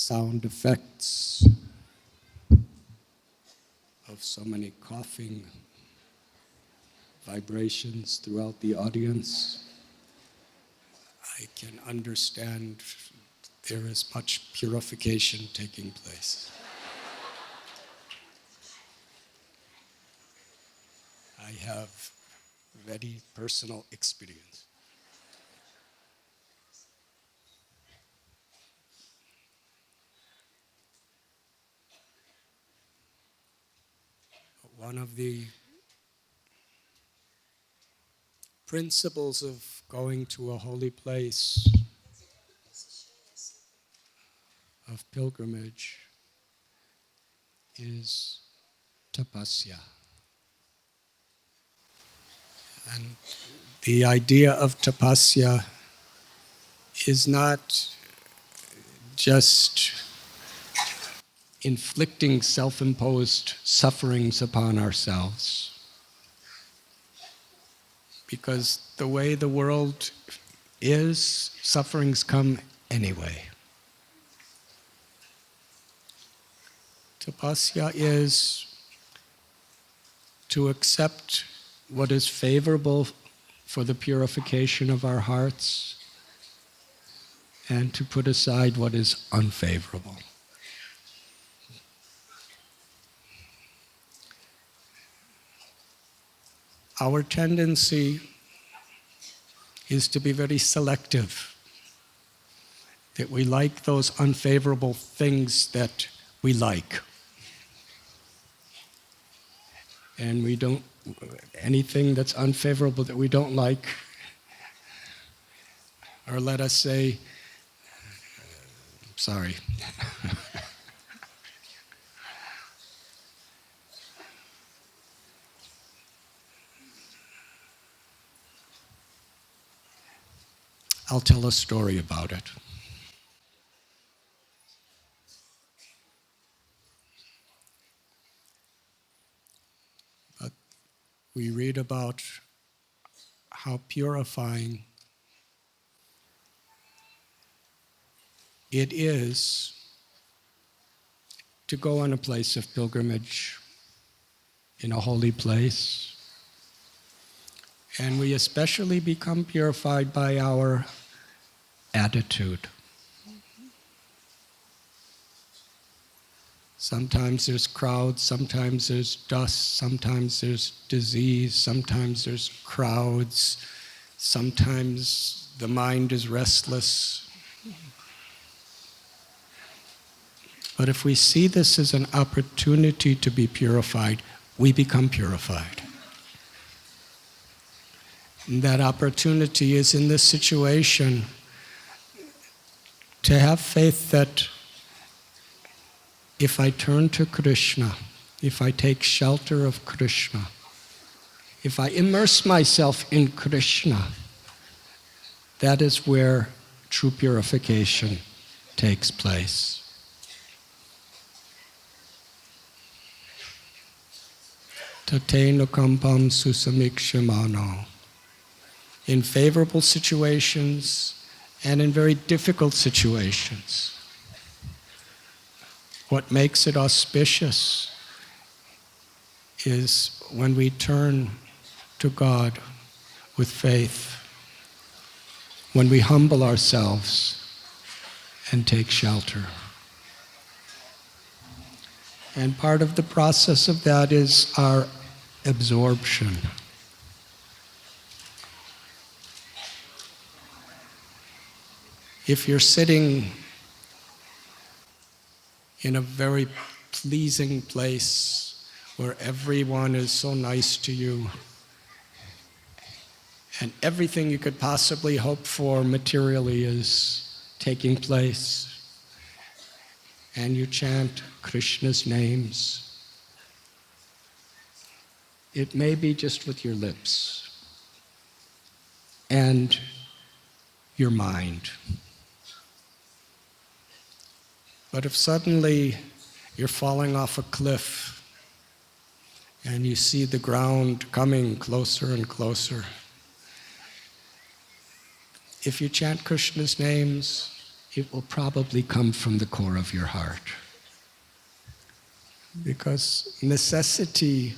sound effects of so many coughing vibrations throughout the audience, I can understand there is much purification taking place. I have very personal experience. One of the principles of going to a holy place of pilgrimage is tapasya. And the idea of tapasya is not just inflicting self-imposed sufferings upon ourselves. Because the way the world is, sufferings come anyway. Tapasya is to accept what is favorable for the purification of our hearts and to put aside what is unfavorable. Our tendency is to be very selective, that we like those unfavorable things that we like. And we don't, anything that's unfavorable that we don't like, or let us say, sorry. I'll tell a story about it. But we read about how purifying it is to go on a place of pilgrimage in a holy place. And we especially become purified by our attitude. Sometimes there's crowds, sometimes there's dust, sometimes there's disease, sometimes there's crowds, sometimes the mind is restless. But if we see this as an opportunity to be purified, we become purified. And that opportunity is in this situation to have faith that if I turn to Krishna, if I take shelter of Krishna, if I immerse myself in Krishna, that is where true purification takes place. Tatena kampam susamikshimano. In favorable situations and in very difficult situations. What makes it auspicious is when we turn to God with faith, when we humble ourselves and take shelter. And part of the process of that is our absorption. If you're sitting in a very pleasing place where everyone is so nice to you and everything you could possibly hope for materially is taking place, and you chant Krishna's names, it may be just with your lips and your mind. But if suddenly you're falling off a cliff and you see the ground coming closer and closer, if you chant Krishna's names, it will probably come from the core of your heart. Because necessity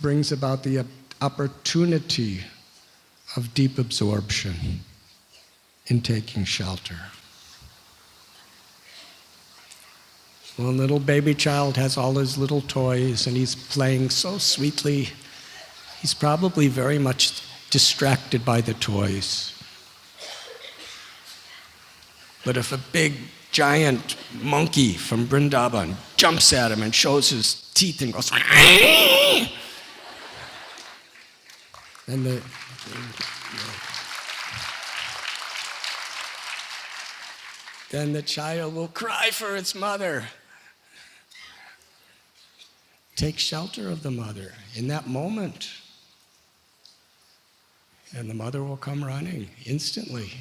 brings about the opportunity of deep absorption in taking shelter. When a little baby child has all his little toys and he's playing so sweetly, he's probably very much distracted by the toys. But if a big, giant monkey from Vrindavan jumps at him and shows his teeth and goes, then the child will cry for its mother. Take shelter of the mother in that moment. And the mother will come running instantly.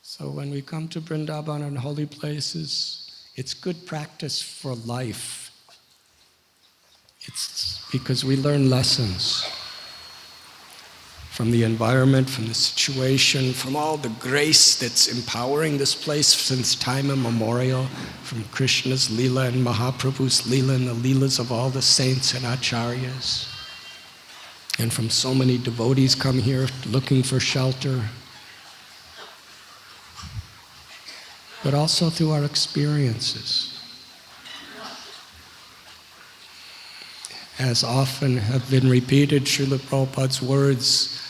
So when we come to Vrindavan and holy places, it's good practice for life. It's because we learn lessons from the environment, from the situation, from all the grace that's empowering this place since time immemorial, from Krishna's Leela and Mahaprabhu's Leela and the Leelas of all the saints and acharyas, and from so many devotees come here looking for shelter, but also through our experiences. As often have been repeated, Srila Prabhupada's words,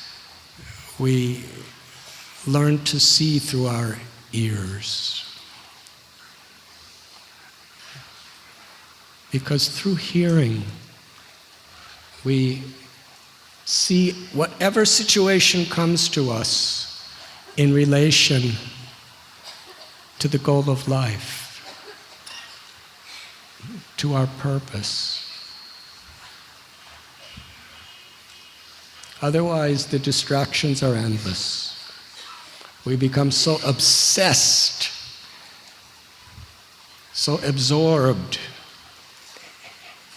we learn to see through our ears. Because through hearing, we see whatever situation comes to us in relation to the goal of life, to our purpose. Otherwise, the distractions are endless. We become so obsessed, so absorbed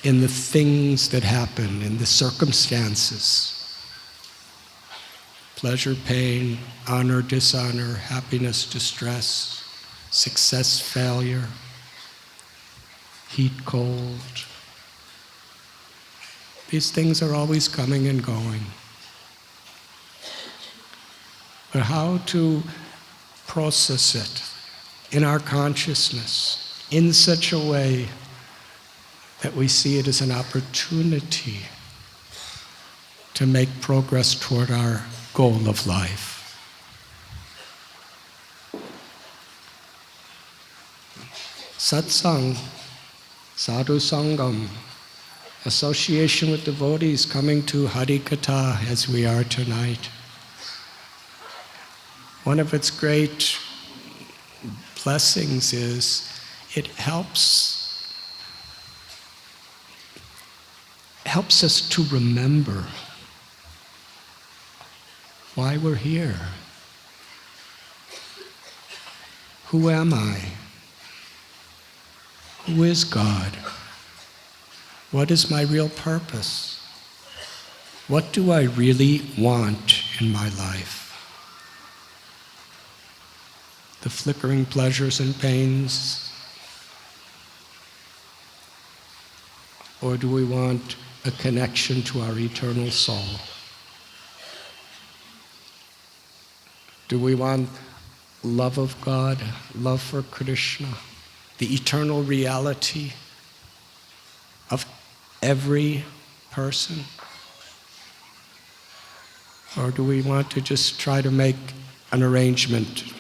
in the things that happen, in the circumstances. Pleasure, pain, honor, dishonor, happiness, distress, success, failure, heat, cold. These things are always coming and going. But how to process it in our consciousness in such a way that we see it as an opportunity to make progress toward our goal of life. Satsang, sadhu sangam, association with devotees coming to Harikatha as we are tonight. One of its great blessings is it helps us to remember why we're here. Who am I? Who is God? What is my real purpose? What do I really want in my life? The flickering pleasures and pains? Or do we want a connection to our eternal soul? Do we want love of God, love for Krishna, the eternal reality of every person? Or do we want to just try to make an arrangement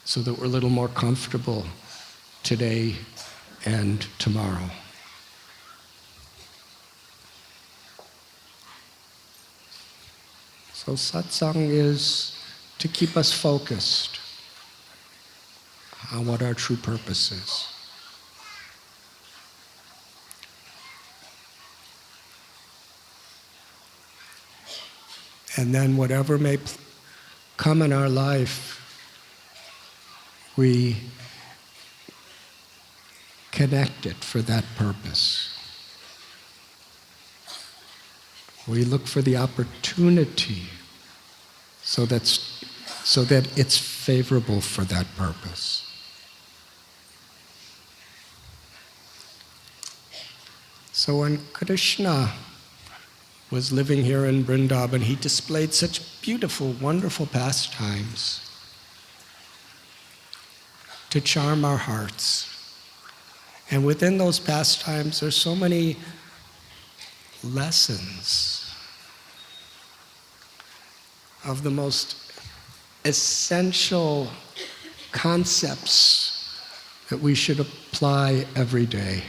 so that we're a little more comfortable today and tomorrow? So satsang is to keep us focused on what our true purpose is. And then whatever may come in our life, we connect it for that purpose. We look for the opportunity so that it's favorable for that purpose. So when Krishna was living here in Vrindavan, he displayed such beautiful, wonderful pastimes to charm our hearts. And within those pastimes, there's so many lessons of the most essential concepts that we should apply every day.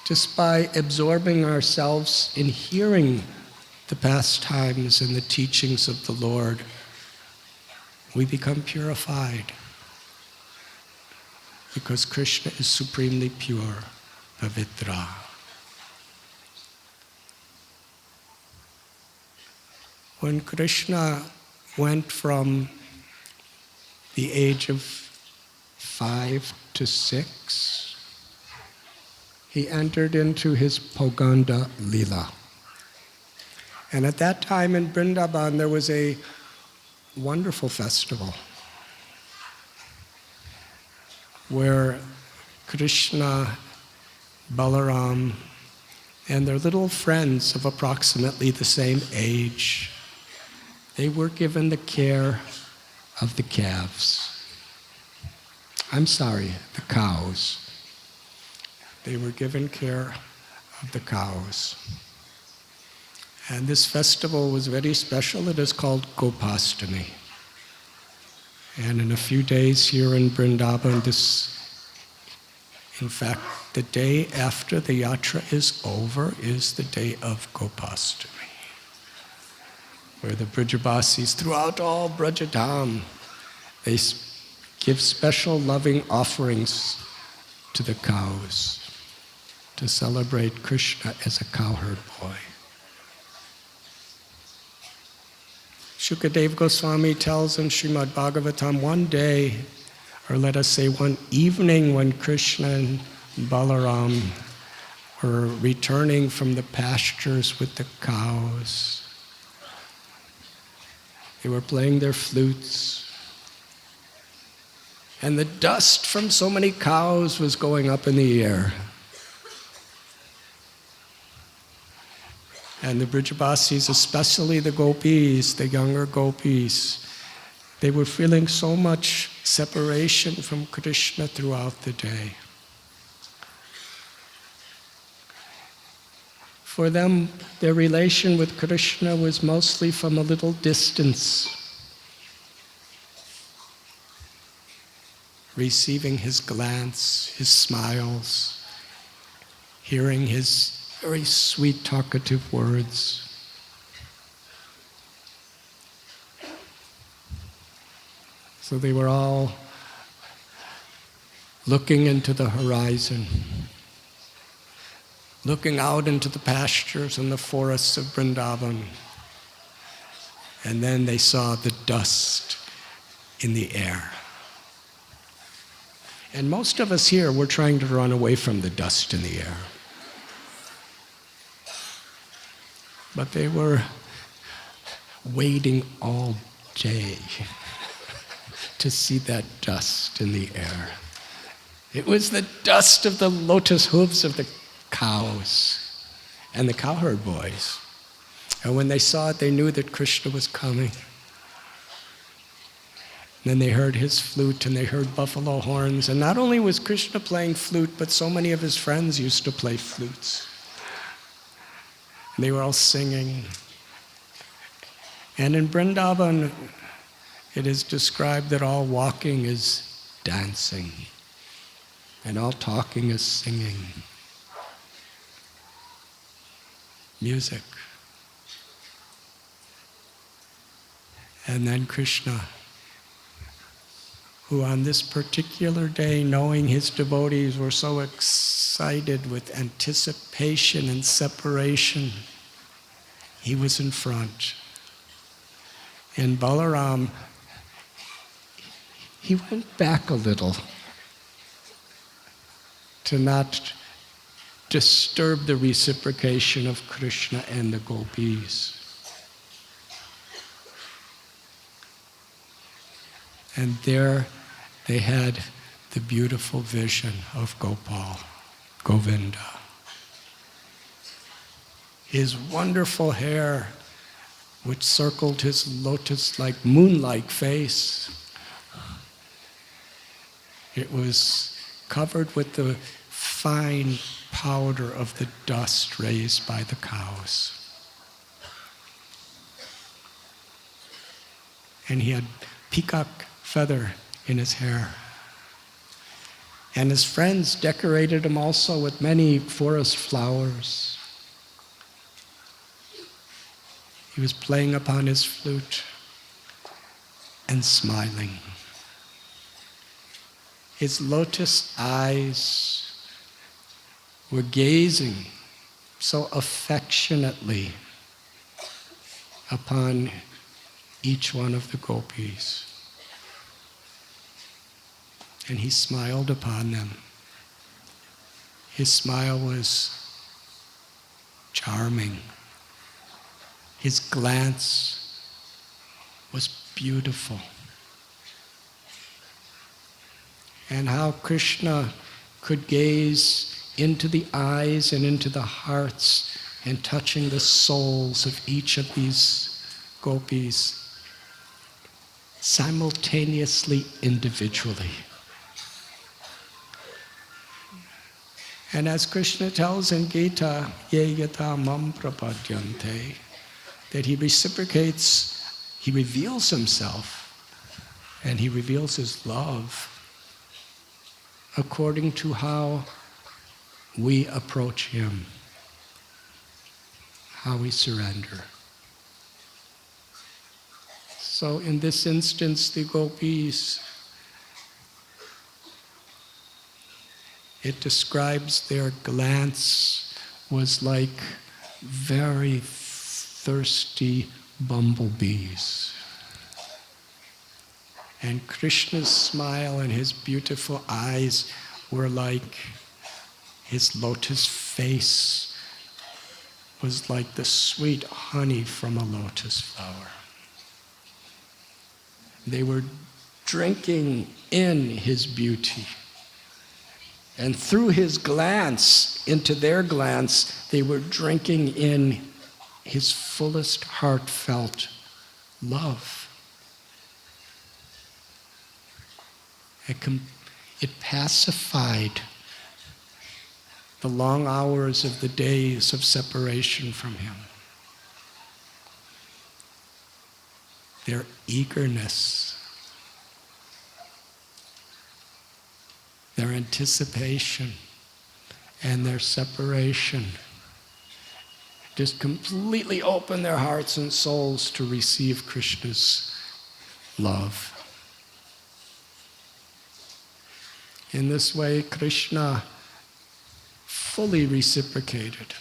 Just by absorbing ourselves in hearing the pastimes and the teachings of the Lord, we become purified. Because Krishna is supremely pure, pavitra. When Krishna went from the age of 5 to 6, he entered into his Poganda Lila. And at that time in Vrindavan, there was a wonderful festival where Krishna, Balarama, and their little friends of approximately the same age, they were given the care of the calves. I'm sorry, the cows. They were given care of the cows. And this festival was very special. It is called Gopastami. And in a few days here in Vrindavan, in fact, the day after the yatra is over is the day of Gopastami, where the Brajavasis throughout all Brajadham, they give special loving offerings to the cows to celebrate Krishna as a cowherd boy. Shukadeva Goswami tells in Srimad Bhagavatam, one day, or let us say one evening, when Krishna and Balarama were returning from the pastures with the cows, they were playing their flutes, and the dust from so many cows was going up in the air. And the Brajavasis, especially the Gopis, the younger Gopis, they were feeling so much separation from Krishna throughout the day. For them, their relation with Krishna was mostly from a little distance, receiving his glance, his smiles, hearing his very sweet, talkative words. So they were all looking into the horizon, looking out into the pastures and the forests of Vrindavan. And then they saw the dust in the air. And most of us here, we're trying to run away from the dust in the air. But they were waiting all day to see that dust in the air. It was the dust of the lotus hooves of the cows and the cowherd boys. And when they saw it, they knew that Krishna was coming. Then they heard his flute and they heard buffalo horns. And not only was Krishna playing flute, but so many of his friends used to play flutes. And they were all singing. And in Vrindavan, it is described that all walking is dancing, and all talking is singing. Music. And then Krishna, who on this particular day, knowing his devotees were so excited with anticipation and separation, he was in front. And Balarama, he went back a little to not disturb the reciprocation of Krishna and the Gopis. And there they had the beautiful vision of Gopal, Govinda. His wonderful hair, which circled his lotus-like, moon-like face. It was covered with the fine powder of the dust raised by the cows. And he had peacock feather in his hair. And his friends decorated him also with many forest flowers. He was playing upon his flute and smiling. His lotus eyes were gazing so affectionately upon each one of the gopis. And he smiled upon them. His smile was charming. His glance was beautiful. And how Krishna could gaze into the eyes and into the hearts and touching the souls of each of these gopis simultaneously, individually. And as Krishna tells in Gita, ye yata mam prapadyante, that he reciprocates, he reveals himself, and he reveals his love according to how we approach him, how we surrender. So in this instance, the gopis, it describes their glance was like very thirsty bumblebees. And Krishna's smile and his beautiful eyes were like his lotus face was like the sweet honey from a lotus flower. They were drinking in his beauty. And through his glance, into their glance, they were drinking in his fullest heartfelt love. It pacified the long hours of the days of separation from him. Their eagerness, their anticipation, and their separation just completely opened their hearts and souls to receive Krishna's love. In this way, Krishna fully reciprocated.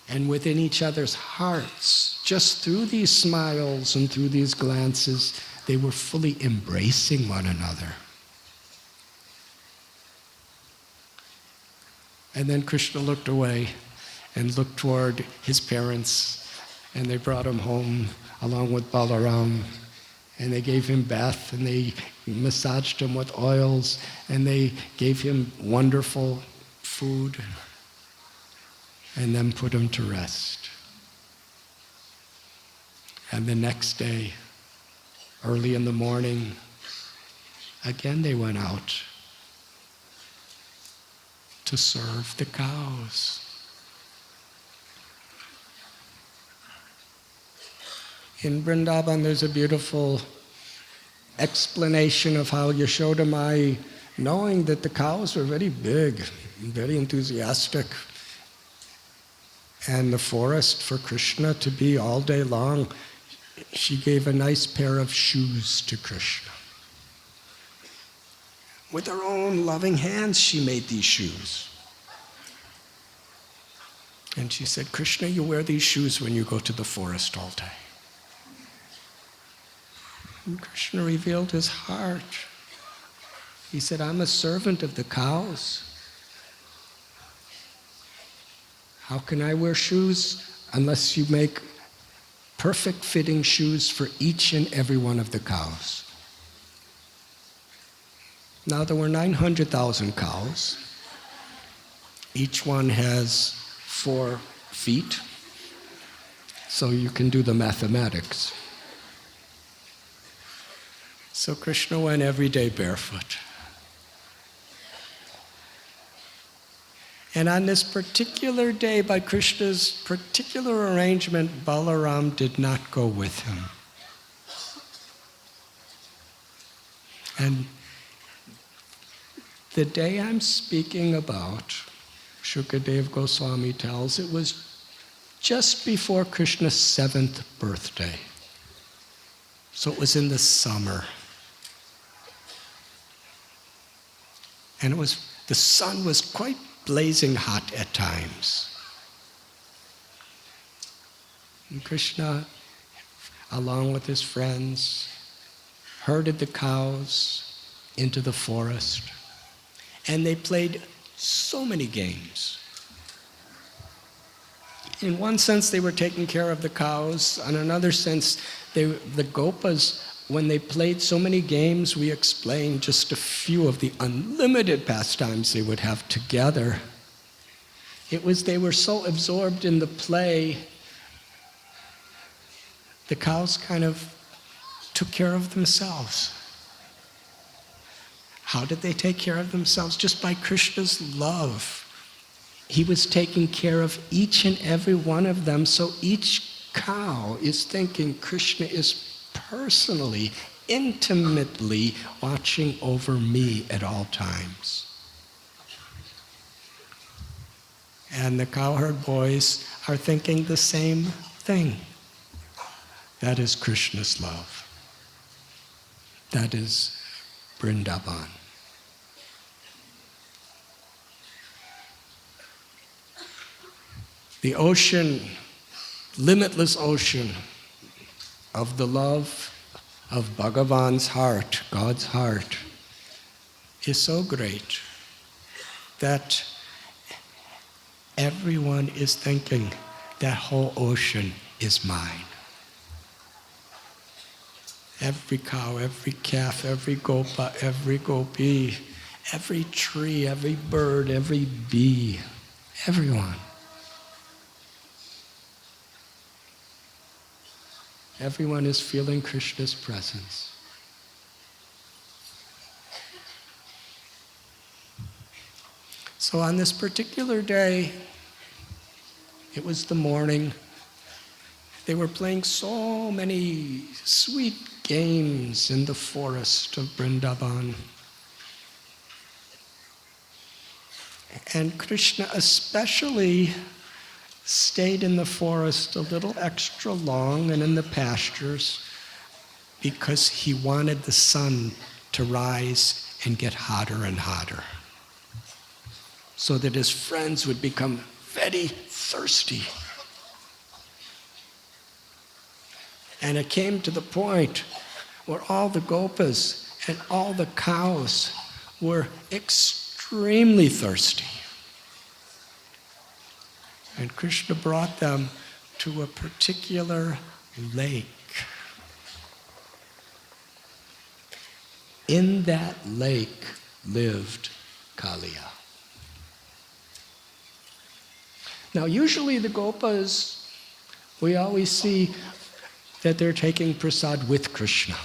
And within each other's hearts, just through these smiles and through these glances, they were fully embracing one another. And then Krishna looked away and looked toward his parents, and they brought him home along with Balarama, and they gave him bath, and they massaged him with oils, and they gave him wonderful food, and then put him to rest. And the next day, early in the morning, again they went out to serve the cows. In Vrindavan, there's a beautiful explanation of how Yashoda Mai, knowing that the cows were very big, very enthusiastic, and the forest for Krishna to be all day long, she gave a nice pair of shoes to Krishna. With her own loving hands, she made these shoes. And she said, Krishna, you wear these shoes when you go to the forest all day. And Krishna revealed his heart. He said, I'm a servant of the cows. How can I wear shoes unless you make perfect fitting shoes for each and every one of the cows? Now there were 900,000 cows. Each one has 4 feet, so you can do the mathematics. So Krishna went every day barefoot. And on this particular day, by Krishna's particular arrangement, Balaram did not go with him. And the day I'm speaking about, Shukadev Goswami tells, it was just before Krishna's 7th birthday. So it was in the summer. And the sun was quite blazing hot at times. And Krishna, along with his friends, herded the cows into the forest. And they played so many games. In one sense, they were taking care of the cows. In another sense, the Gopas, when they played so many games, we explained just a few of the unlimited pastimes they would have together. They were so absorbed in the play, the cows kind of took care of themselves. How did they take care of themselves? Just by Krishna's love. He was taking care of each and every one of them, so each cow is thinking Krishna is personally, intimately watching over me at all times. And the cowherd boys are thinking the same thing. That is Krishna's love. That is Vrindavan. The ocean, limitless ocean of the love of Bhagavan's heart, God's heart, is so great that everyone is thinking that whole ocean is mine. Every cow, every calf, every gopa, every gopi, every tree, every bird, every bee, everyone. Everyone is feeling Krishna's presence. So on this particular day, it was the morning, they were playing so many sweet games in the forest of Vrindavan. And Krishna especially stayed in the forest a little extra long and in the pastures because he wanted the sun to rise and get hotter and hotter so that his friends would become very thirsty. And it came to the point where all the gopas and all the cows were extremely thirsty. And Krishna brought them to a particular lake. In that lake lived Kalia. Now, usually the Gopas, we always see that they're taking prasad with Krishna,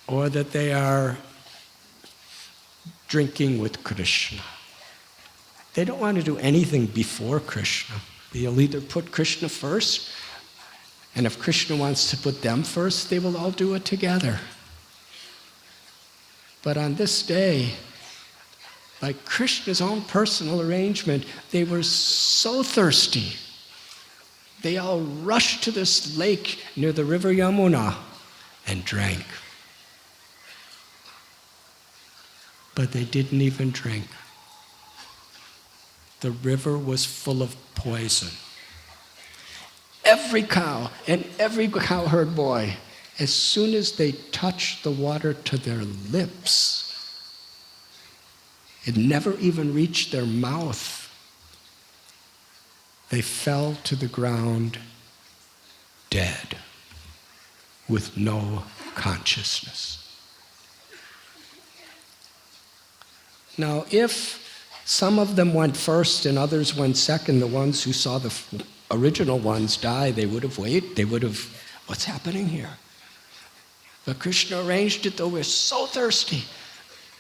or that they are drinking with Krishna. They don't want to do anything before Krishna. They'll either put Krishna first, and if Krishna wants to put them first, they will all do it together. But on this day, by Krishna's own personal arrangement, they were so thirsty. They all rushed to this lake near the river Yamuna and drank. But they didn't even drink. The river was full of poison. Every cow and every cowherd boy, as soon as they touched the water to their lips, it never even reached their mouth. They fell to the ground dead, with no consciousness. Now, if some of them went first and others went second, the ones who saw the original ones die, they would have waited. They would have, what's happening here? But Krishna arranged it, though we're so thirsty,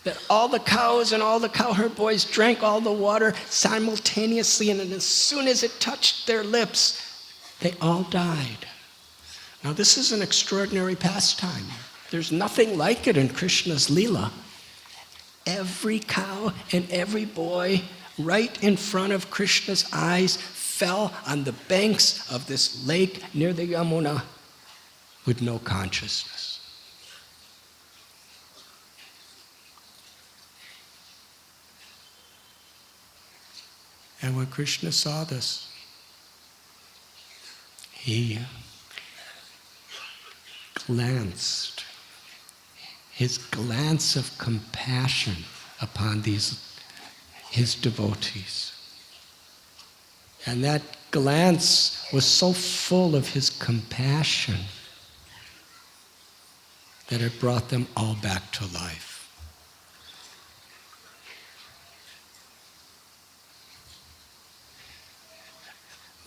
that all the cows and all the cowherd boys drank all the water simultaneously, and as soon as it touched their lips, they all died. Now, this is an extraordinary pastime. There's nothing like it in Krishna's Leela. Every cow and every boy right in front of Krishna's eyes fell on the banks of this lake near the Yamuna with no consciousness. And when Krishna saw this, he glanced, his glance of compassion upon his devotees. And that glance was so full of his compassion that it brought them all back to life.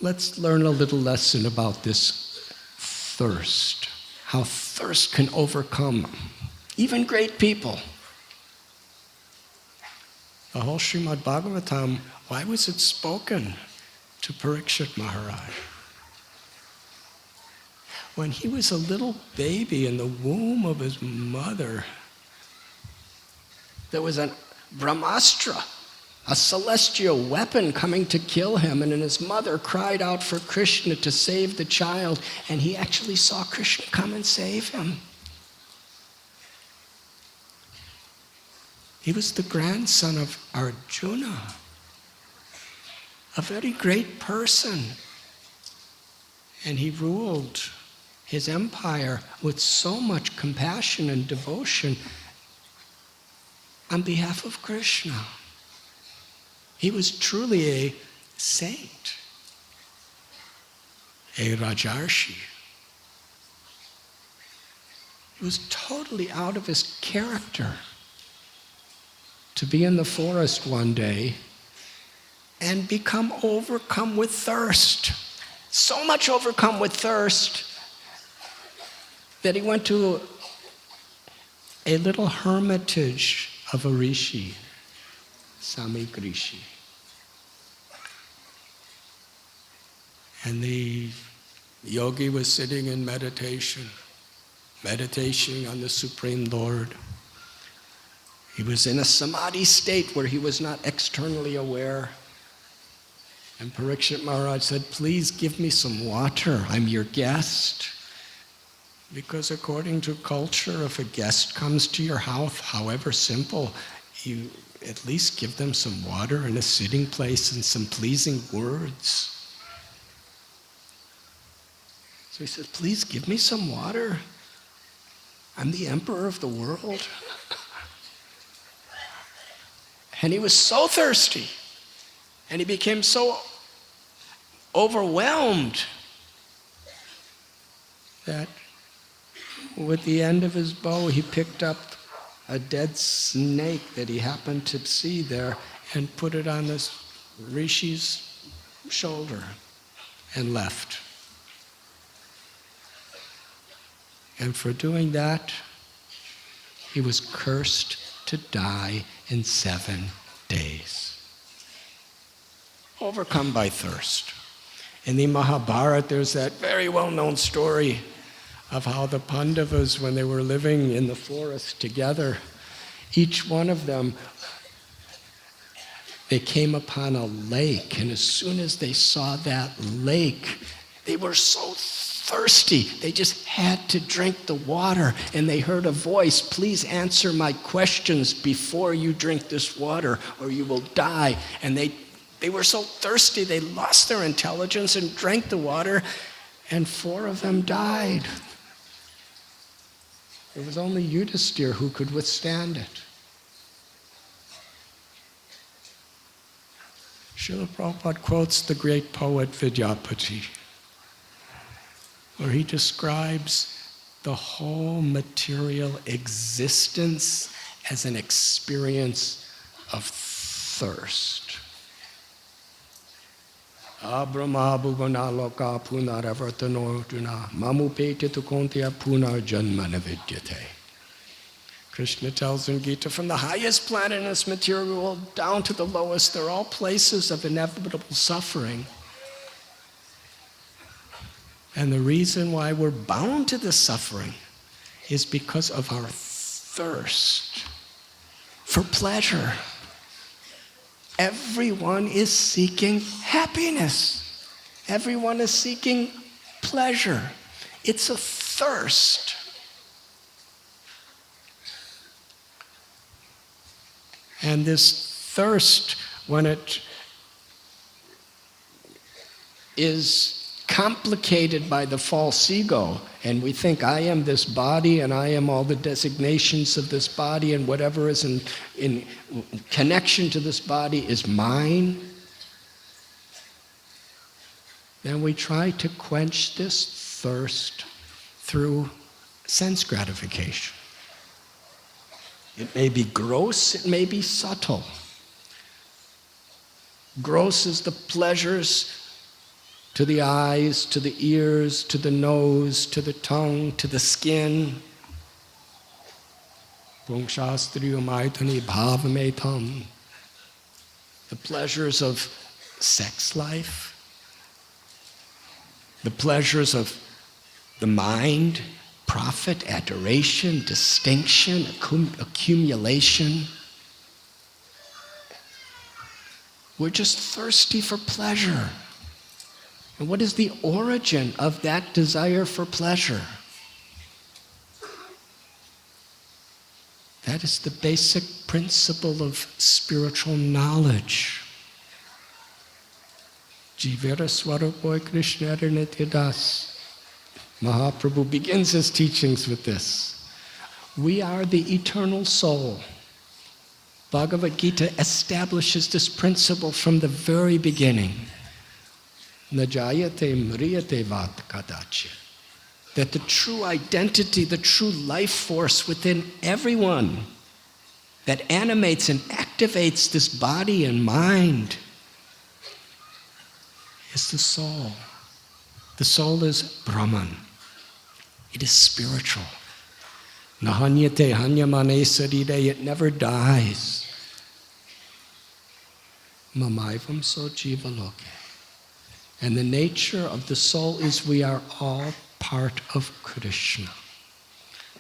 Let's learn a little lesson about this thirst, how thirst can overcome even great people. The whole Srimad Bhagavatam, why was it spoken to Parikshit Maharaj? When he was a little baby in the womb of his mother, there was a Brahmastra, a celestial weapon coming to kill him, and then his mother cried out for Krishna to save the child, and he actually saw Krishna come and save him. He was the grandson of Arjuna, a very great person, and he ruled his empire with so much compassion and devotion on behalf of Krishna. He was truly a saint, a Rajarshi. He was totally out of his character to be in the forest one day and become overcome with thirst. So much overcome with thirst that he went to a little hermitage of a rishi, Samik Rishi. And the yogi was sitting in meditation, meditating on the Supreme Lord. He was in a samadhi state where he was not externally aware. And Parikshit Maharaj said, "Please give me some water. I'm your guest." Because according to culture, if a guest comes to your house, however simple, you at least give them some water and a sitting place and some pleasing words. So he said, "Please give me some water. I'm the emperor of the world." And he was so thirsty, and he became so overwhelmed that with the end of his bow, he picked up a dead snake that he happened to see there and put it on this rishi's shoulder and left. And for doing that, he was cursed to die in 7 days. Overcome by thirst. In the Mahabharata, there's that very well-known story of how the Pandavas, when they were living in the forest together, each one of them, they came upon a lake, and as soon as they saw that lake, they were so thirsty. They just had to drink the water, and they heard a voice, "Please answer my questions before you drink this water, or you will die." And they were so thirsty, they lost their intelligence and drank the water, and 4 of them died. It was only Yudhisthira who could withstand it. Srila Prabhupada quotes the great poet Vidyapati, where he describes the whole material existence as an experience of thirst. Abrahma bhuvana loka punaravartano duna mamupeti tukontya punar janmana vidyate. Krishna tells in Gita, from the highest planet in this material world down to the lowest, they're all places of inevitable suffering. And the reason why we're bound to this suffering is because of our thirst for pleasure. Everyone is seeking happiness. Everyone is seeking pleasure. It's a thirst. And this thirst, when it is complicated by the false ego, and we think I am this body and I am all the designations of this body, and whatever is in connection to this body is mine, then we try to quench this thirst through sense gratification. It may be gross, it may be subtle. Gross is the pleasures to the eyes, to the ears, to the nose, to the tongue, to the skin. The pleasures of sex life, the pleasures of the mind, profit, adoration, distinction, accumulation. We're just thirsty for pleasure. And what is the origin of that desire for pleasure? That is the basic principle of spiritual knowledge. Jivera Swarupoy Krishna Nityadas. Mahaprabhu begins his teachings with this. We are the eternal soul. Bhagavad Gita establishes this principle from the very beginning. Najayate mriyate vat kadachya. That the true identity, the true life force within everyone that animates and activates this body and mind is the soul. The soul is Brahman. It is spiritual. Nahanyate hanyamane saride, it never dies. Mamaivam so jiva loke. And the nature of the soul is we are all part of Krishna.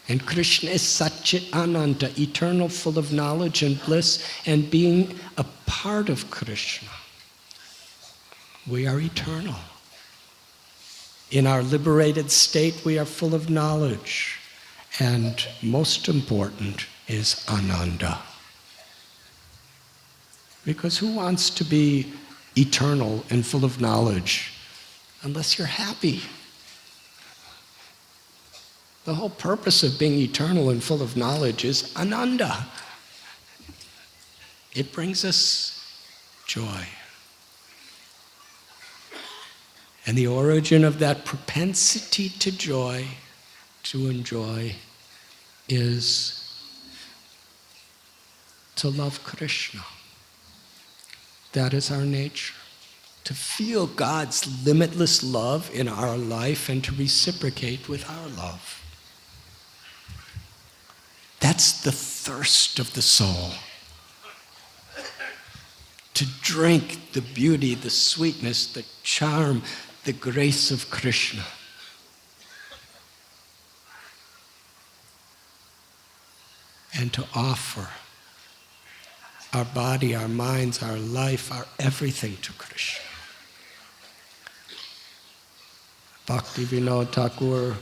And Krishna is Satchit Ananda, eternal, full of knowledge and bliss, and being a part of Krishna. We are eternal. In our liberated state, we are full of knowledge. And most important is Ananda. Because who wants to be eternal and full of knowledge unless you're happy? The whole purpose of being eternal and full of knowledge is Ananda. It brings us joy. And the origin of that propensity to joy, to enjoy, is to love Krishna. That is our nature. To feel God's limitless love in our life and to reciprocate with our love. That's the thirst of the soul. To drink the beauty, the sweetness, the charm, the grace of Krishna. And to offer our body, our minds, our life, our everything to Krishna. Bhakti Vinod Thakur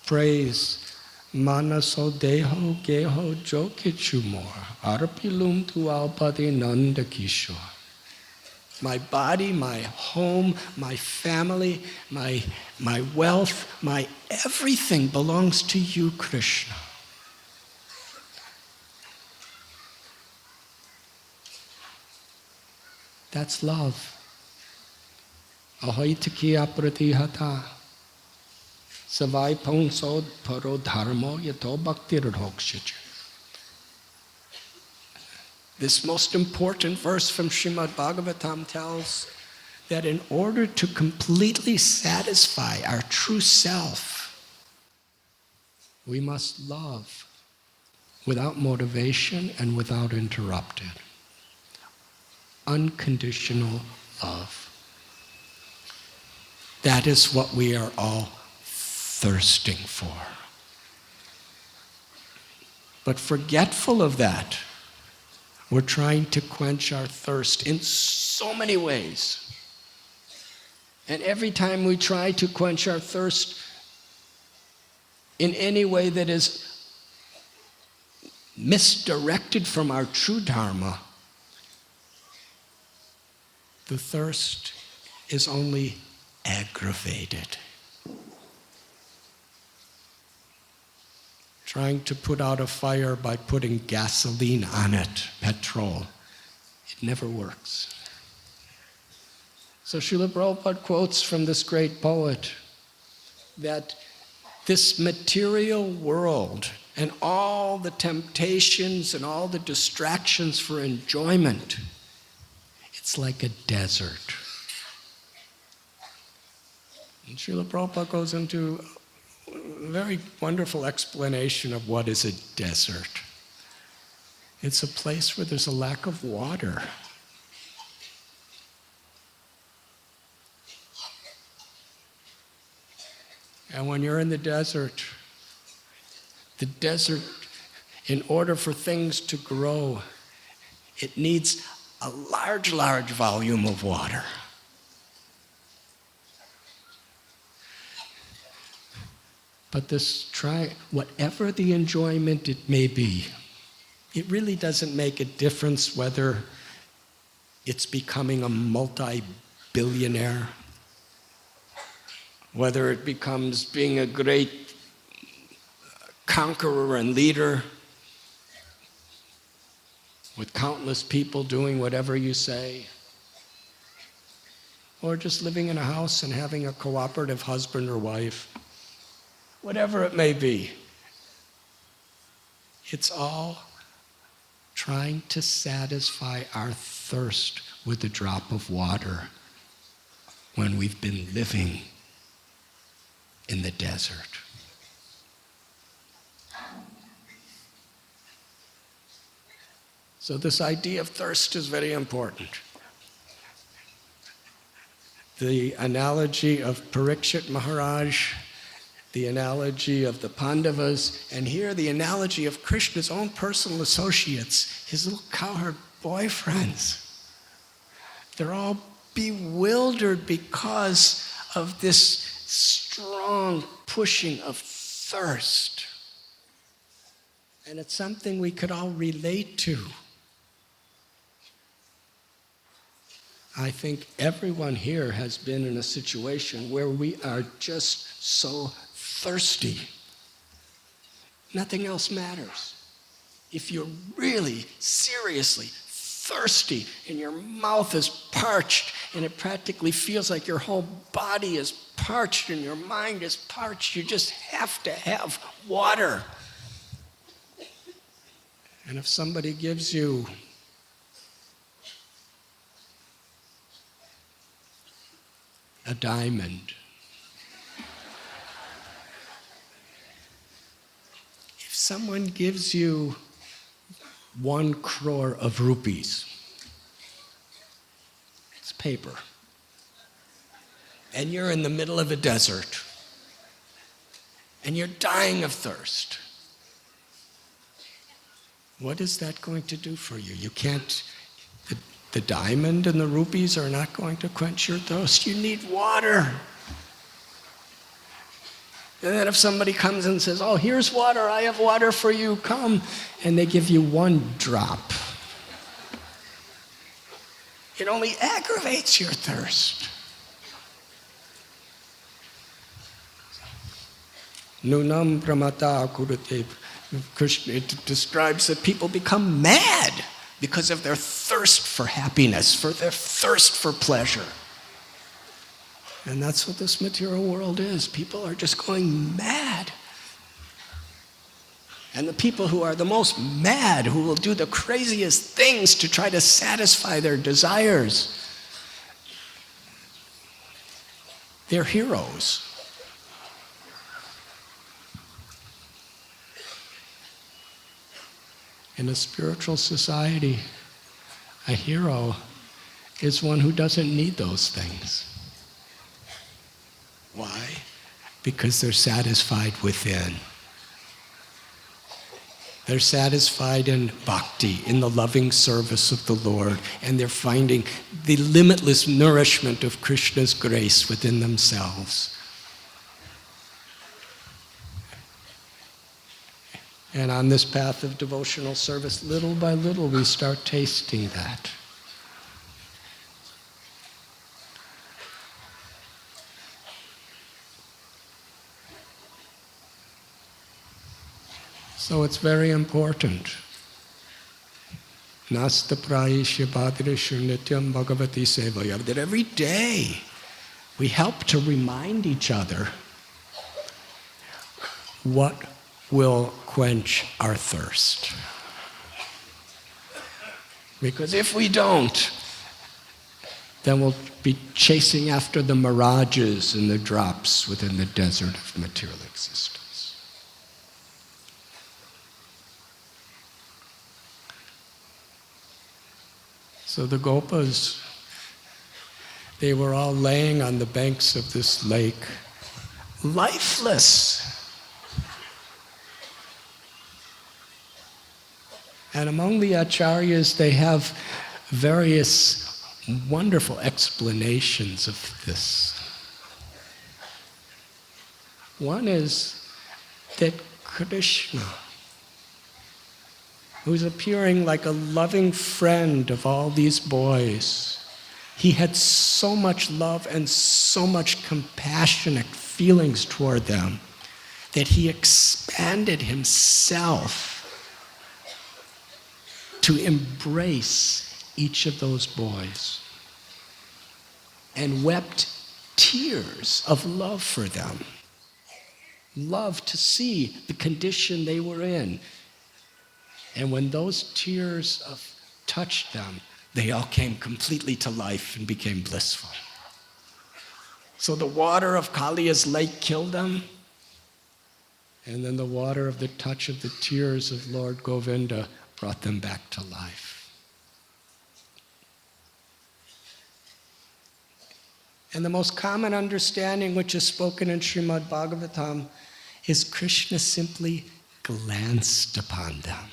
prays, Manaso deho geho jo kichumor, arpilum tu alpati nanda kishore. My body, my home, my family, my wealth, my everything belongs to you, Krishna. That's love. Ahoitakiya pratihata savai ponsod paro dharmo yato bhaktir hokshicha. This most important verse from Srimad Bhagavatam tells that in order to completely satisfy our true self, we must love without motivation and without interrupted. Unconditional love. That is what we are all thirsting for. But forgetful of that, we're trying to quench our thirst in so many ways. And every time we try to quench our thirst in any way that is misdirected from our true dharma, the thirst is only aggravated. Trying to put out a fire by putting gasoline on it, petrol, it never works. So Srila Prabhupada quotes from this great poet that this material world and all the temptations and all the distractions for enjoyment, it's like a desert. And Srila Prabhupada goes into a very wonderful explanation of what is a desert. It's a place where there's a lack of water. And when you're in the desert, in order for things to grow, it needs a large, large volume of water. But whatever the enjoyment it may be, it really doesn't make a difference whether it's becoming a multi-billionaire, whether it becomes being a great conqueror and leader with countless people doing whatever you say, or just living in a house and having a cooperative husband or wife. Whatever it may be, it's all trying to satisfy our thirst with a drop of water when we've been living in the desert. So this idea of thirst is very important. The analogy of Parikshit Maharaj, the analogy of the Pandavas, and here the analogy of Krishna's own personal associates, his little cowherd boyfriends. They're all bewildered because of this strong pushing of thirst. And it's something we could all relate to. I think everyone here has been in a situation where we are just so thirsty. Nothing else matters. If you're really, seriously thirsty and your mouth is parched and it practically feels like your whole body is parched and your mind is parched, you just have to have water. And if somebody gives you a diamond, if someone gives you 1 crore of rupees, it's paper, and you're in the middle of a desert, and you're dying of thirst, what is that going to do for you? You can't, the diamond and the rupees are not going to quench your thirst. You need water. And then if somebody comes and says, oh, here's water, I have water for you, come, and they give you 1 drop, it only aggravates your thirst. Nunam pramata kurate. Krishna, it describes that people become mad because of their thirst for happiness, for their thirst for pleasure. And that's what this material world is. People are just going mad. And the people who are the most mad, who will do the craziest things to try to satisfy their desires, they're heroes. In a spiritual society, a hero is one who doesn't need those things. Why? Because they're satisfied within. They're satisfied in bhakti, in the loving service of the Lord, and they're finding the limitless nourishment of Krishna's grace within themselves. And on this path of devotional service, little by little, we start tasting that. So it's very important. Nasta prayishya bhadrishu nityam bhagavati sevaya. That every day we help to remind each other what will quench our thirst. Because if we don't, then we'll be chasing after the mirages and the drops within the desert of material existence. So the Gopas, they were all laying on the banks of this lake, lifeless. And among the acharyas, they have various wonderful explanations of this. One is that Krishna, who's appearing like a loving friend of all these boys, he had so much love and so much compassionate feelings toward them that he expanded himself to embrace each of those boys and wept tears of love for them. Love to see the condition they were in. And when those tears touched them, they all came completely to life and became blissful. So the water of Kalia's lake killed them, and then the water of the touch of the tears of Lord Govinda brought them back to life. And the most common understanding which is spoken in Srimad Bhagavatam is Krishna simply glanced upon them.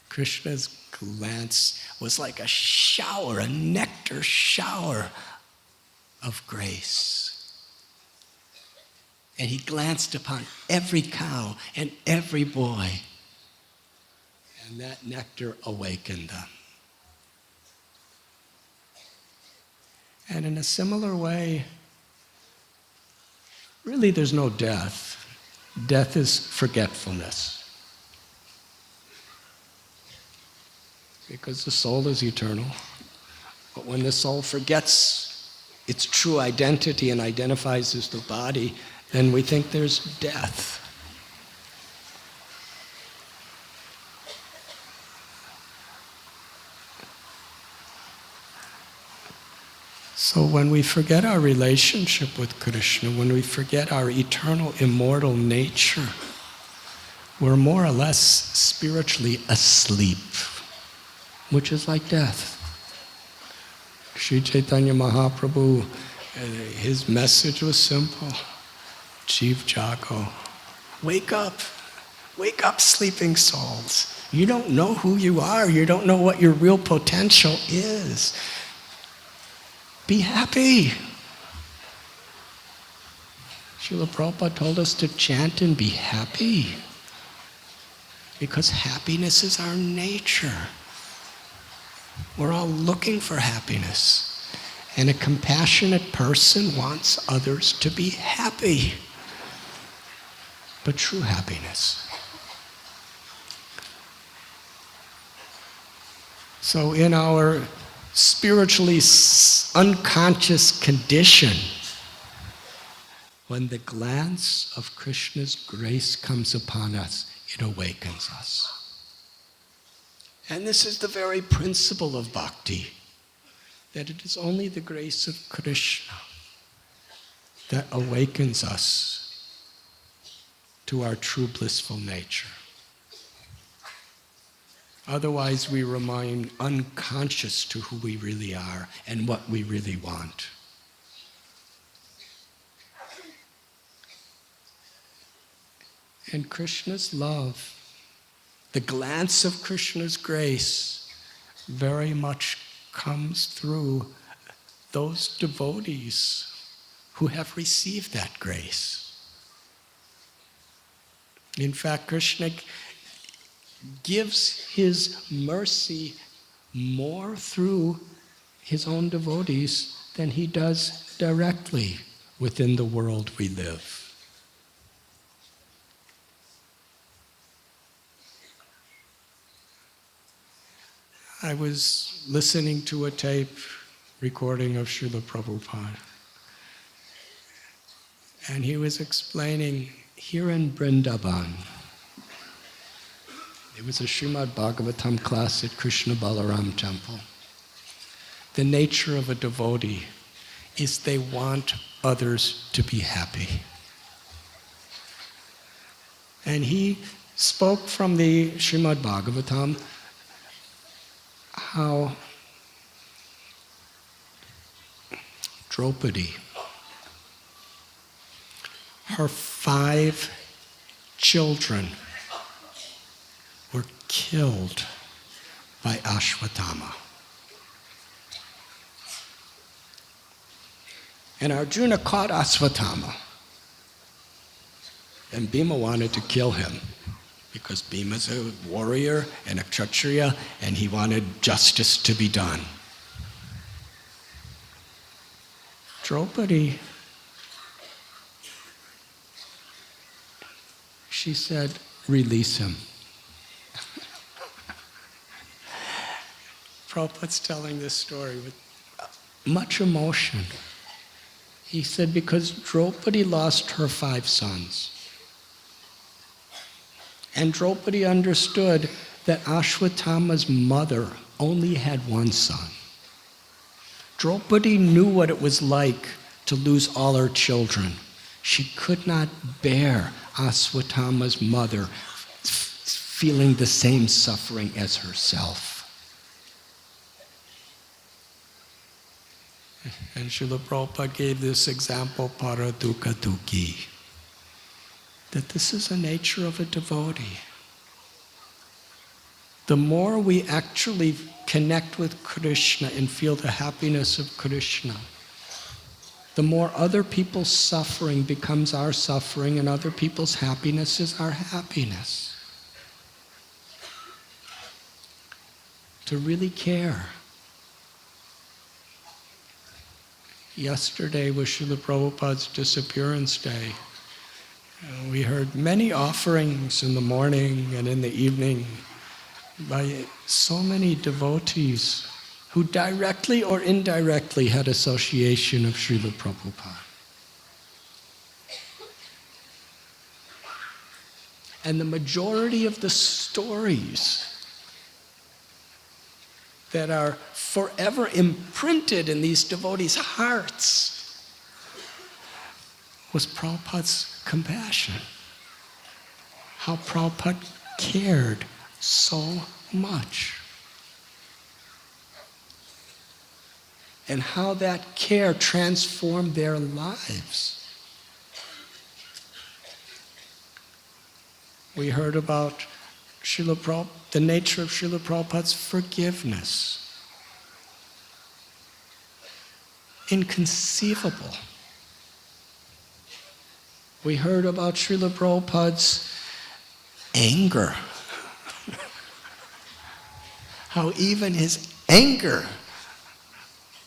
Krishna's glance was like a shower, a nectar shower of grace. And he glanced upon every cow and every boy. And that nectar awakened them. And in a similar way, really there's no death. Death is forgetfulness. Because the soul is eternal. But when the soul forgets its true identity and identifies as the body, then we think there's death. So when we forget our relationship with Krishna, when we forget our eternal, immortal nature, we're more or less spiritually asleep, which is like death. Sri Chaitanya Mahaprabhu, his message was simple. Jeev Jago, wake up sleeping souls. You don't know who you are, you don't know what your real potential is. Be happy. Srila Prabhupada told us to chant and be happy, because happiness is our nature. We're all looking for happiness. And a compassionate person wants others to be happy. But true happiness. So in our spiritually unconscious condition, when the glance of Krishna's grace comes upon us, it awakens us. And this is the very principle of bhakti, that it is only the grace of Krishna that awakens us to our true blissful nature. Otherwise, we remain unconscious to who we really are and what we really want. And Krishna's love, the glance of Krishna's grace, very much comes through those devotees who have received that grace. In fact, Krishna gives his mercy more through his own devotees than he does directly within the world we live. I was listening to a tape recording of Srila Prabhupada, and he was explaining here in Vrindavan, it was a Srimad Bhagavatam class at Krishna Balarama temple. The nature of a devotee is they want others to be happy. And he spoke from the Srimad Bhagavatam how Draupadi, her 5 children were killed by Ashwatthama. And Arjuna caught Ashwatthama. And Bhima wanted to kill him because Bhima's a warrior and a kshatriya and he wanted justice to be done. Draupadi, she said, release him. Prabhupada's telling this story with much emotion. He said, because Draupadi lost her 5 sons. And Draupadi understood that Ashwatthama's mother only had 1 son. Draupadi knew what it was like to lose all her children. She could not bear Ashwatthama's mother feeling the same suffering as herself. And Srila Prabhupada gave this example, para dukkha dukhi, that this is the nature of a devotee. The more we actually connect with Krishna and feel the happiness of Krishna, the more other people's suffering becomes our suffering and other people's happiness is our happiness. To really care. Yesterday was Srila Prabhupada's disappearance day. We heard many offerings in the morning and in the evening by so many devotees who directly or indirectly had association of Srila Prabhupada. And the majority of the stories that are forever imprinted in these devotees' hearts was Prabhupada's compassion. How Prabhupada cared so much. And how that care transformed their lives. We heard about the nature of Srila Prabhupada's forgiveness. Inconceivable. We heard about Srila Prabhupada's anger. How even his anger,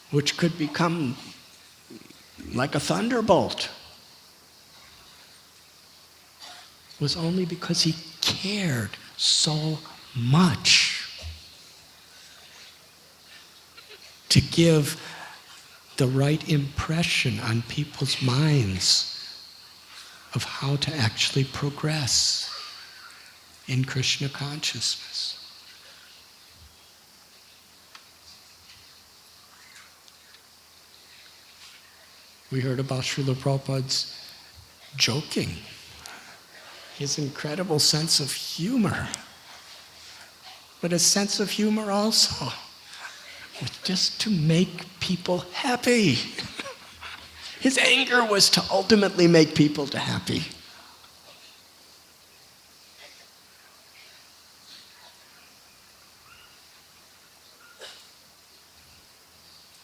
which could become like a thunderbolt, was only because he cared so much. to give the right impression on people's minds of how to actually progress in Krishna consciousness. We heard about Srila Prabhupada's joking, his incredible sense of humor, but a sense of humor also was just to make people happy. His anger was to ultimately make people happy.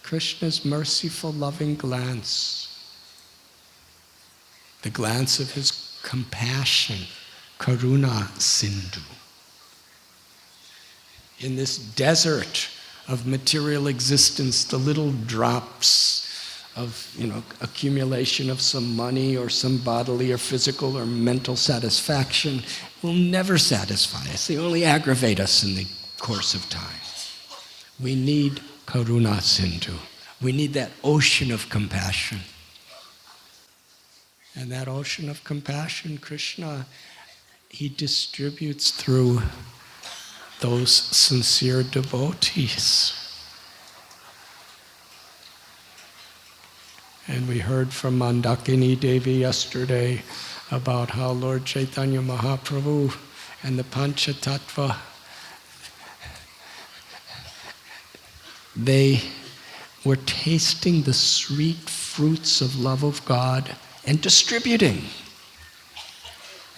Krishna's merciful, loving glance, the glance of his compassion, Karuna Sindhu. In this desert of material existence, the little drops of, accumulation of some money or some bodily or physical or mental satisfaction will never satisfy us. They only aggravate us in the course of time. We need Karuna Sindhu. We need that ocean of compassion. And that ocean of compassion, Krishna, he distributes through those sincere devotees. And we heard from Mandakini Devi yesterday about how Lord Chaitanya Mahaprabhu and the Panchatattva, they were tasting the sweet fruits of love of God and distributing.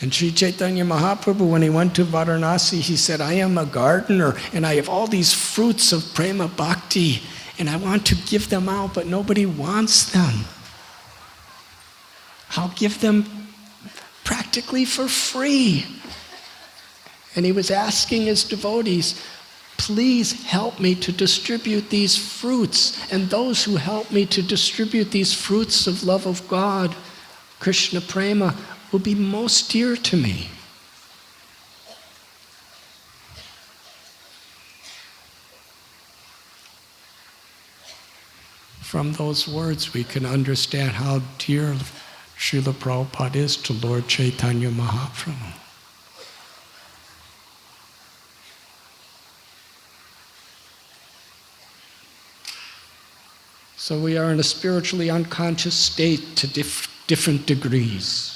And Sri Chaitanya Mahaprabhu, when he went to Varanasi, he said, I am a gardener and I have all these fruits of prema bhakti and I want to give them out, but nobody wants them. I'll give them practically for free. And he was asking his devotees, please help me to distribute these fruits. And those who help me to distribute these fruits of love of God, Krishna prema, will be most dear to me. From those words we can understand how dear Srila Prabhupada is to Lord Chaitanya Mahaprabhu. So we are in a spiritually unconscious state to different degrees.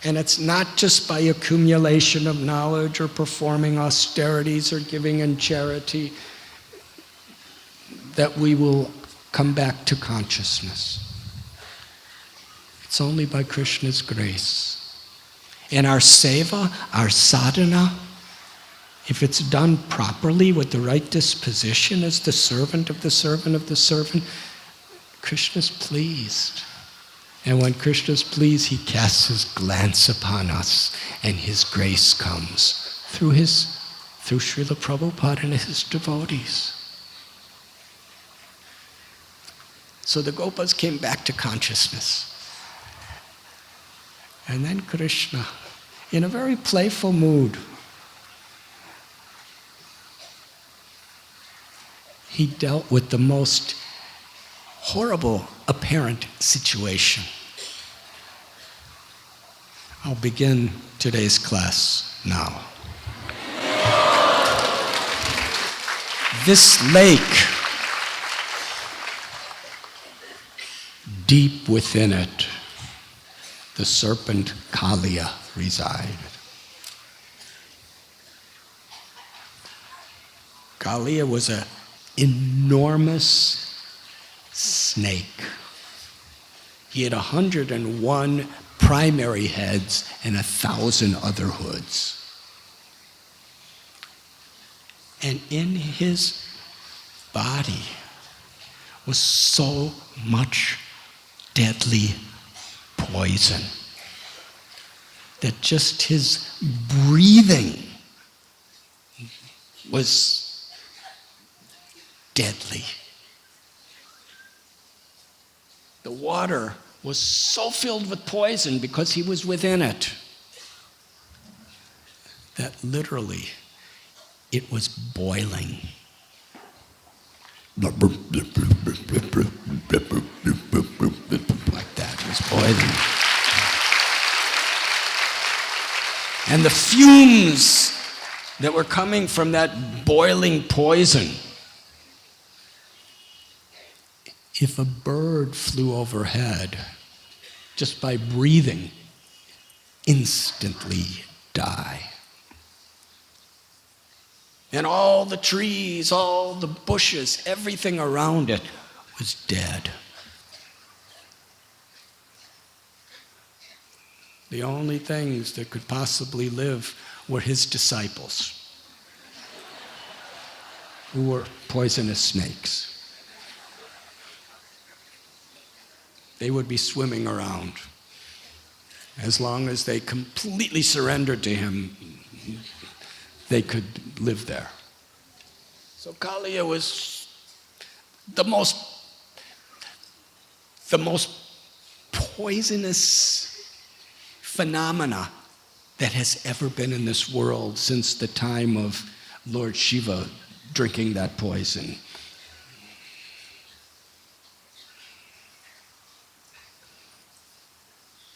And it's not just by accumulation of knowledge or performing austerities or giving in charity that we will come back to consciousness. It's only by Krishna's grace. And our seva, our sadhana, if it's done properly with the right disposition as the servant of the servant of the servant, Krishna's pleased. And when Krishna's pleased, he casts his glance upon us and his grace comes through Srila Prabhupada and his devotees. So the Gopas came back to consciousness. And then Krishna, in a very playful mood, he dealt with the most horrible apparent situation. I'll begin today's class now. This lake, deep within it, the serpent Kalia resided. Gallia was an enormous snake. He had 101 primary heads and 1,000 other hoods. And in his body was so much deadly poison that just his breathing was deadly. The water was so filled with poison because he was within it that literally it was boiling. Like that, it was boiling. And the fumes that were coming from that boiling poison, if a bird flew overhead, just by breathing, instantly die. And all the trees, all the bushes, everything around it was dead. The only things that could possibly live were his disciples, who were poisonous snakes. They would be swimming around. As long as they completely surrendered to him, they could live there. So Kalia was the most poisonous phenomena that has ever been in this world since the time of Lord Shiva drinking that poison.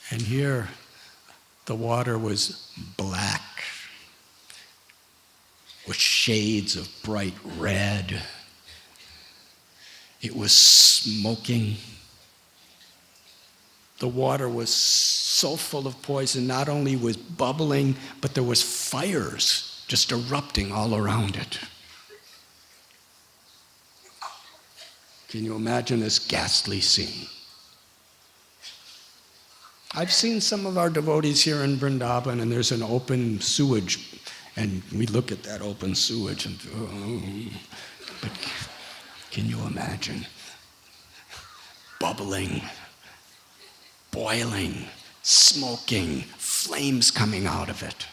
And here, the water was black, with shades of bright red. It was smoking. The water was so full of poison, not only was bubbling, but there was fires just erupting all around it. Can you imagine this ghastly scene? I've seen some of our devotees here in Vrindavan, and there's an open sewage, and we look at that open sewage and, but can you imagine? Bubbling, boiling, smoking, flames coming out of it.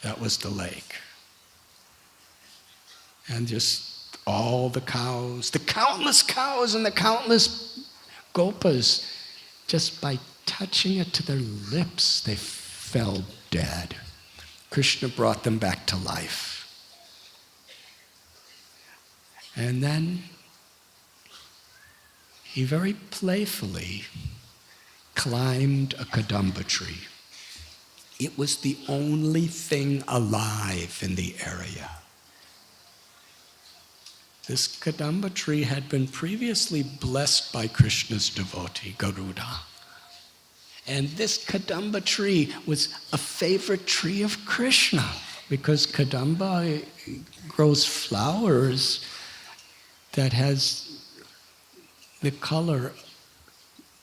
That was the lake. And just all the cows, the countless cows and the countless Gopas, just by touching it to their lips, they fell dead. Krishna brought them back to life. And then he very playfully climbed a kadamba tree. It was the only thing alive in the area. This kadamba tree had been previously blessed by Krishna's devotee, Garuda. And this kadamba tree was a favorite tree of Krishna, because kadamba grows flowers that has the color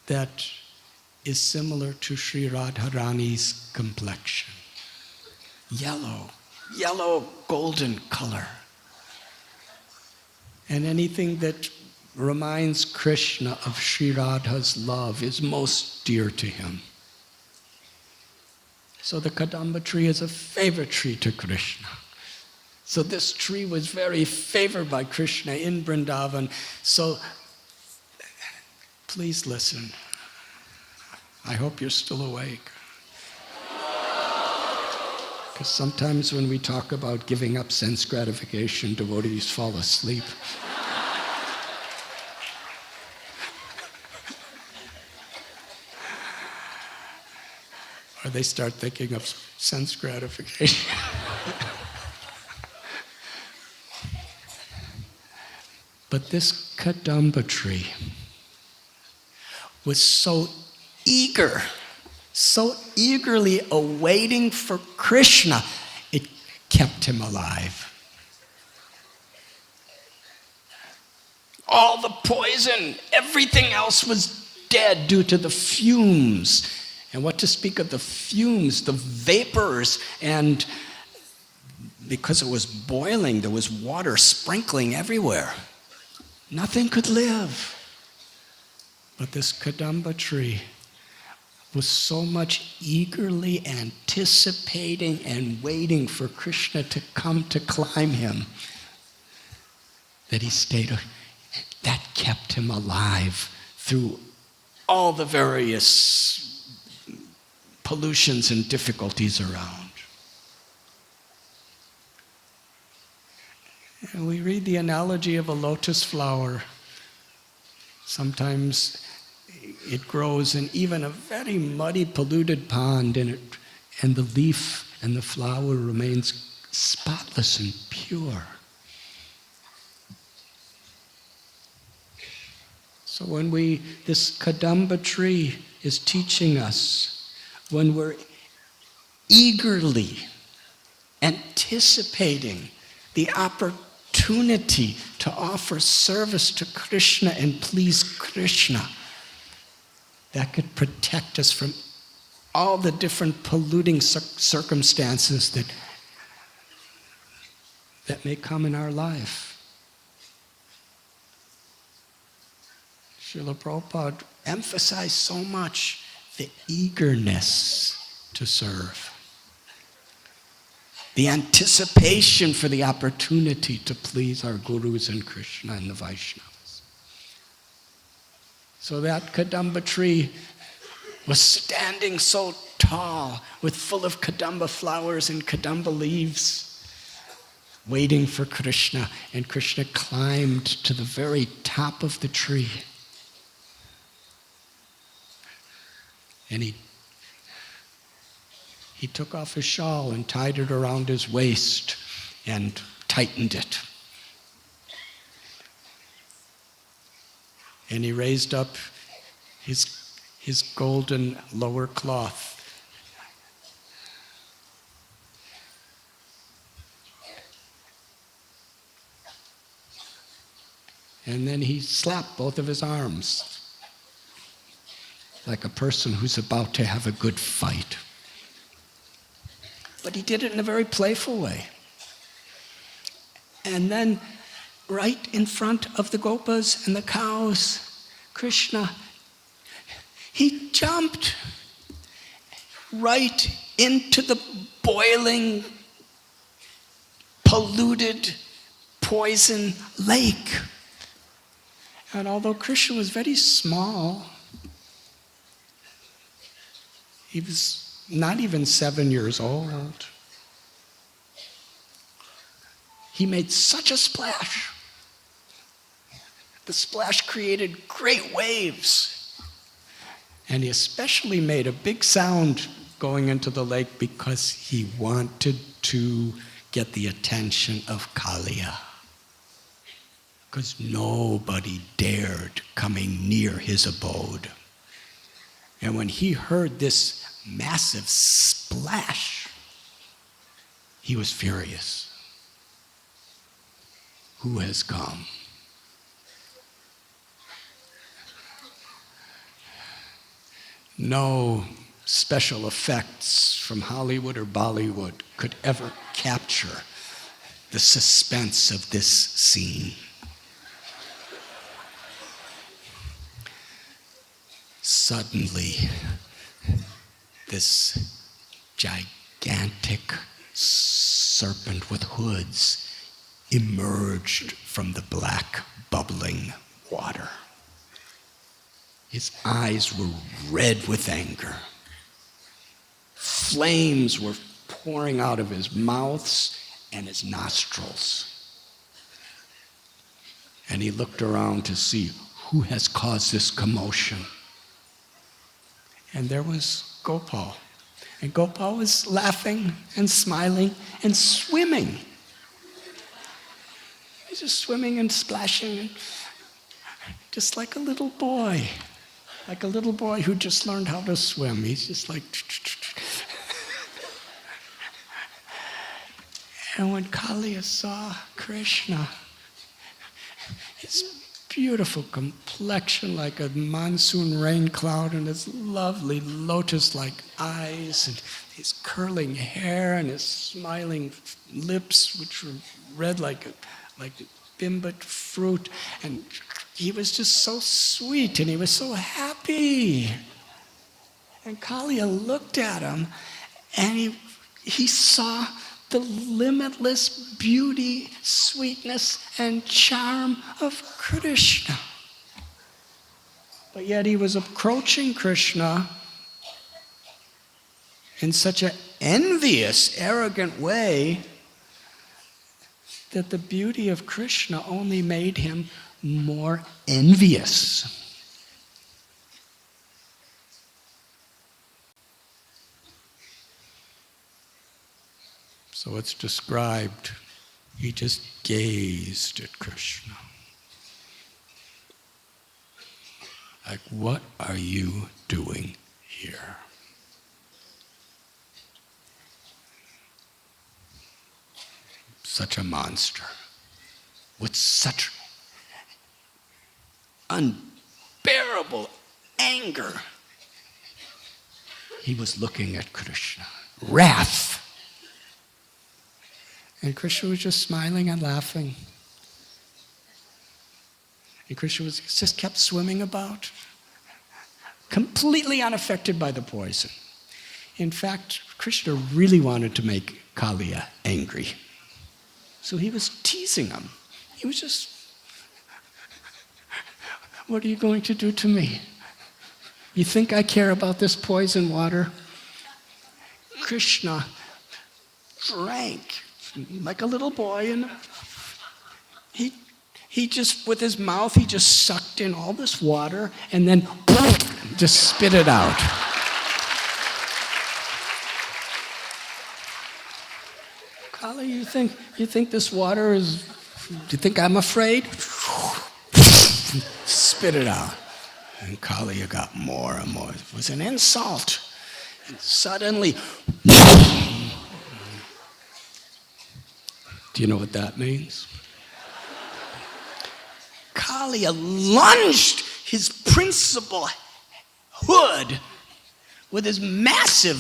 that is similar to Sri Radharani's complexion. Yellow golden color. And anything that reminds Krishna of Sri Radha's love is most dear to him. So the kadamba tree is a favorite tree to Krishna. So this tree was very favored by Krishna in Vrindavan. So please listen. I hope you're still awake. Because sometimes when we talk about giving up sense gratification, devotees fall asleep. Or they start thinking of sense gratification. But this kadamba tree was so eagerly awaiting for Krishna, it kept him alive. All the poison, everything else was dead due to the fumes. And what to speak of the fumes, the vapors, and because it was boiling, there was water sprinkling everywhere. Nothing could live. But this kadamba tree was so much eagerly anticipating and waiting for Krishna to come to climb him that he stayed. That kept him alive through all the various pollutions and difficulties around. And we read the analogy of a lotus flower. Sometimes it grows in even a very muddy, polluted pond, and the leaf and the flower remains spotless and pure. So when this Kadamba tree is teaching us, when we're eagerly anticipating the opportunity to offer service to Krishna and please Krishna, that could protect us from all the different polluting circumstances that may come in our life. Srila Prabhupada emphasized so much the eagerness to serve, the anticipation for the opportunity to please our gurus and Krishna and the Vaishnavas. So that Kadamba tree was standing so tall, full of Kadamba flowers and Kadamba leaves, waiting for Krishna, and Krishna climbed to the very top of the tree. And he took off his shawl and tied it around his waist and tightened it. And he raised up his golden lower cloth. And then he slapped both of his arms like a person who's about to have a good fight. But he did it in a very playful way. And then, right in front of the Gopas and the cows, Krishna, he jumped right into the boiling, polluted, poison lake. And although Krishna was very small, he was not even 7 years old. He made such a splash. The splash created great waves. And he especially made a big sound going into the lake because he wanted to get the attention of Kalia. Because nobody dared coming near his abode. And when he heard this massive splash, he was furious. Who has come? No special effects from Hollywood or Bollywood could ever capture the suspense of this scene. Suddenly, this gigantic serpent with hoods emerged from the black, bubbling water. His eyes were red with anger. Flames were pouring out of his mouth and his nostrils. And he looked around to see who has caused this commotion. And there was Gopal. And Gopal was laughing and smiling and swimming. He's just swimming and splashing, just like a little boy. Like a little boy who just learned how to swim. He's just like... And when Callias saw Krishna, his beautiful complexion like a monsoon rain cloud and his lovely lotus-like eyes and his curling hair and his smiling lips, which were red like bimbit fruit, and he was just so sweet and he was so happy. And Kalia looked at him and he saw the limitless beauty, sweetness, and charm of Krishna. But yet he was approaching Krishna in such an envious, arrogant way that the beauty of Krishna only made him more envious. So it's described, he just gazed at Krishna. Like, what are you doing here? Such a monster, with such unbearable anger. He was looking at Krishna, wrath. And Krishna was just smiling and laughing. And Krishna just kept swimming about, completely unaffected by the poison. In fact, Krishna really wanted to make Kalia angry. So he was teasing him. He was just, what are you going to do to me? You think I care about this poison water? Krishna drank like a little boy, and he just, with his mouth, he just sucked in all this water and then just spit it out. Kaali, you think this water is, do you think I'm afraid? Spit it out. And Kalia got more and more. It was an insult. And suddenly, do you know what that means? Kalia lunged his principal hood with his massive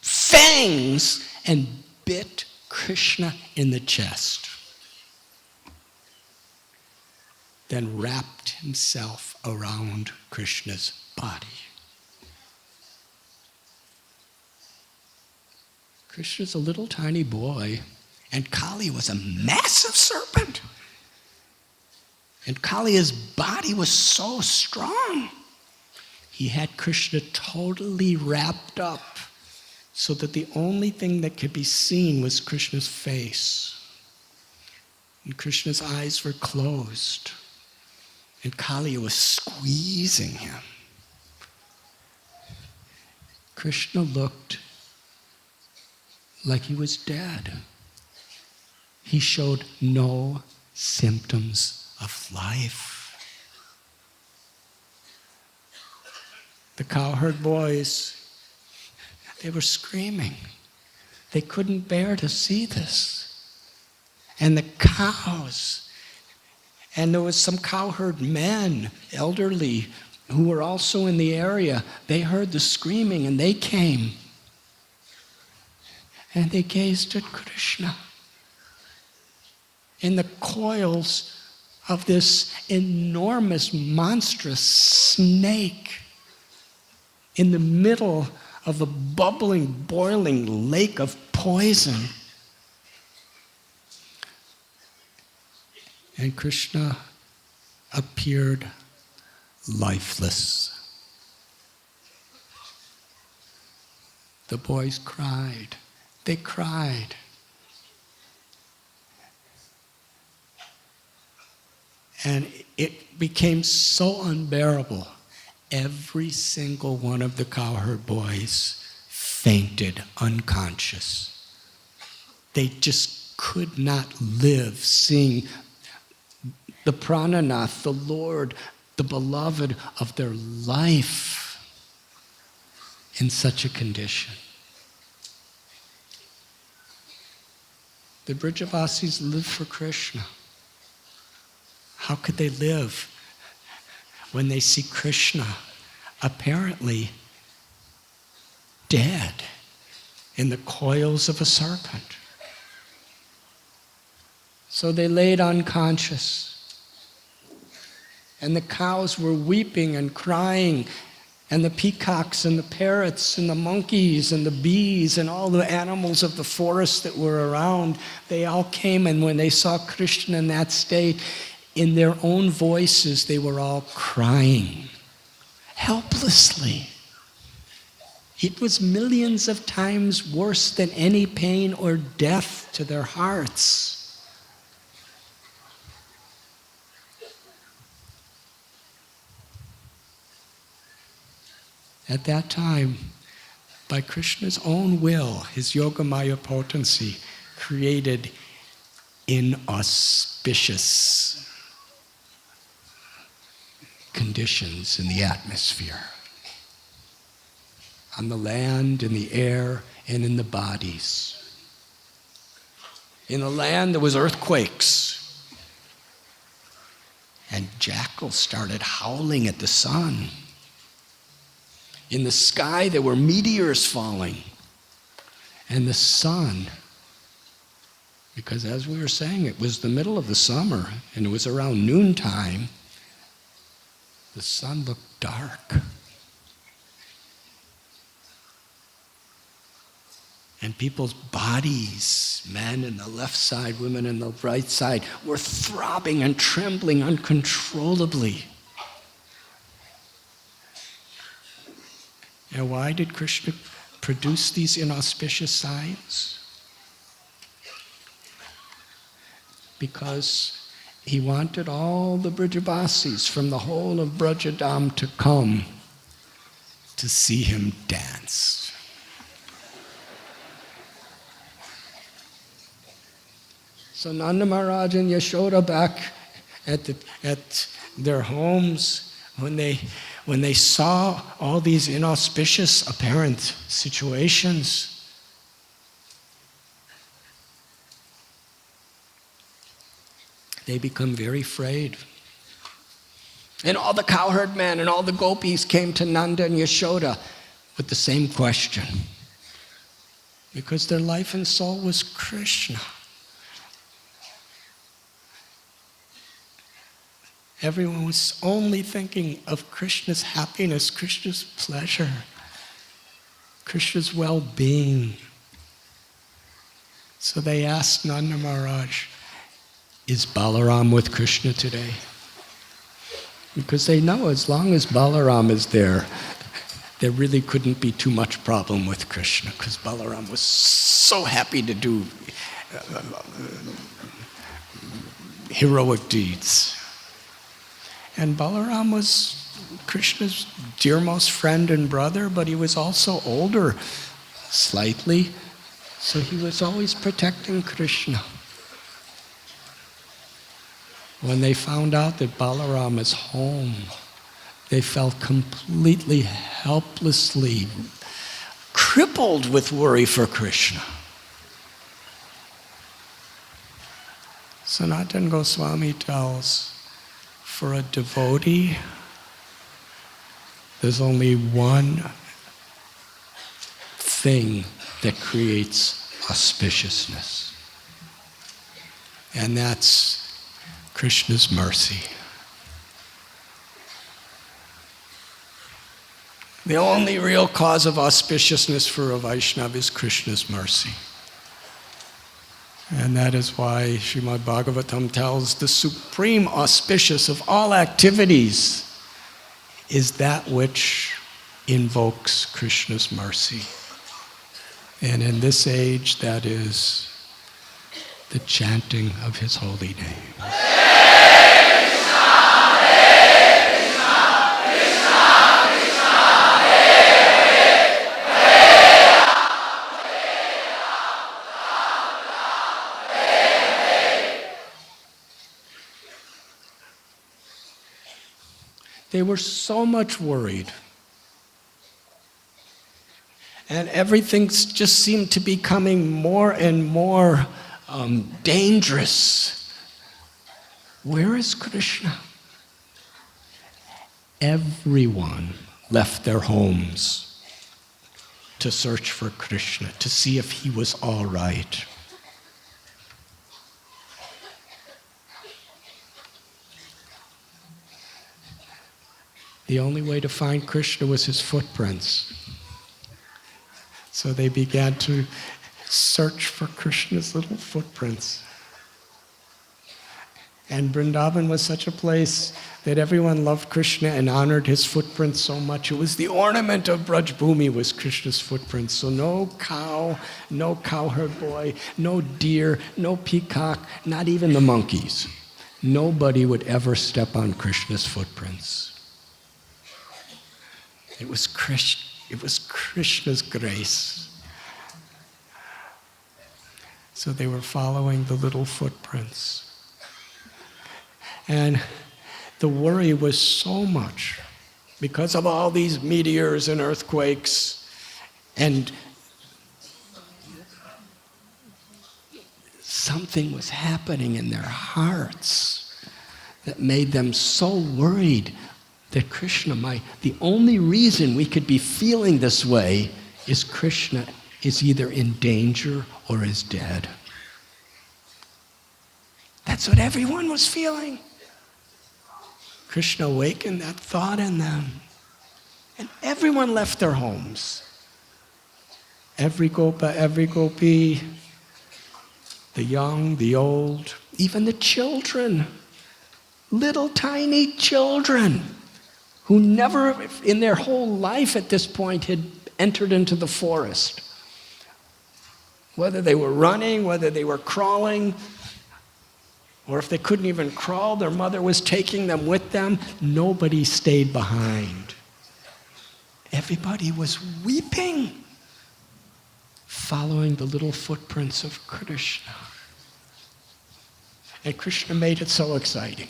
fangs and bit Krishna in the chest. Then wrapped himself around Krishna's body. Krishna's a little tiny boy, and Kali was a massive serpent. And Kalia's body was so strong. He had Krishna totally wrapped up so that the only thing that could be seen was Krishna's face. And Krishna's eyes were closed. And Kalia was squeezing him. Krishna looked like he was dead. He showed no symptoms of life. The cowherd boys, they were screaming. They couldn't bear to see this. And the cows, and there was some cowherd men, elderly, who were also in the area. They heard the screaming and they came. And they gazed at Krishna in the coils of this enormous, monstrous snake in the middle of a bubbling, boiling lake of poison. And Krishna appeared lifeless. The boys cried. They cried. And it became so unbearable. Every single one of the cowherd boys fainted unconscious. They just could not live seeing the Prananath, the Lord, the beloved of their life, in such a condition. The Brijavasis lived for Krishna. How could they live when they see Krishna apparently dead in the coils of a serpent? So they laid unconscious. And the cows were weeping and crying, and the peacocks and the parrots and the monkeys and the bees and all the animals of the forest that were around, they all came, and when they saw Krishna in that state, in their own voices, they were all crying, helplessly. It was millions of times worse than any pain or death to their hearts. At that time, by Krishna's own will, his Yogamaya potency created inauspicious conditions in the atmosphere, on the land, in the air, and in the bodies. In the land, there was earthquakes, and jackals started howling at the sun. In the sky, there were meteors falling. And the sun, because as we were saying, it was the middle of the summer, and it was around noontime, the sun looked dark. And people's bodies, men on the left side, women on the right side, were throbbing and trembling uncontrollably. And why did Krishna produce these inauspicious signs? Because he wanted all the Brajavasis from the whole of Brajadam to come to see him dance. So Nanda Maharaj and Yashoda back at their homes, when they saw all these inauspicious apparent situations, they become very afraid. And all the cowherd men and all the gopis came to Nanda and Yashoda with the same question, because their life and soul was Krishna. Everyone was only thinking of Krishna's happiness, Krishna's pleasure, Krishna's well-being. So they asked Nanda Maharaj, is Balaram with Krishna today? Because they know as long as Balaram is there really couldn't be too much problem with Krishna, because Balaram was so happy to do heroic deeds. And Balaram was Krishna's dearmost friend and brother, but he was also older, slightly, so he was always protecting Krishna. When they found out that Balaram is home, they felt completely helplessly crippled with worry for Krishna. Sanatana Goswami tells, for a devotee, there's only one thing that creates auspiciousness, and that's Krishna's mercy. The only real cause of auspiciousness for a Vaishnava is Krishna's mercy. And that is why Srimad Bhagavatam tells the supreme auspicious of all activities is that which invokes Krishna's mercy. And in this age, that is the chanting of his holy name. They were so much worried. And everything just seemed to be becoming more and more dangerous. Where is Krishna? Everyone left their homes to search for Krishna, to see if he was all right. The only way to find Krishna was his footprints. So they began to search for Krishna's little footprints. And Vrindavan was such a place that everyone loved Krishna and honored his footprints so much. It was the ornament of Braj Bhumi was Krishna's footprints. So no cow, no cowherd boy, no deer, no peacock, not even the monkeys. Nobody would ever step on Krishna's footprints. It was Krishna's grace. So they were following the little footprints. And the worry was so much because of all these meteors and earthquakes, and something was happening in their hearts that made them so worried that Krishna might. The only reason we could be feeling this way is Krishna is either in danger or is dead. That's what everyone was feeling. Krishna awakened that thought in them. And everyone left their homes. Every Gopa, every Gopi, the young, the old, even the children, little tiny children who never in their whole life at this point had entered into the forest. Whether they were running, whether they were crawling, or if they couldn't even crawl, their mother was taking them with them. Nobody stayed behind. Everybody was weeping, following the little footprints of Krishna. And Krishna made it so exciting.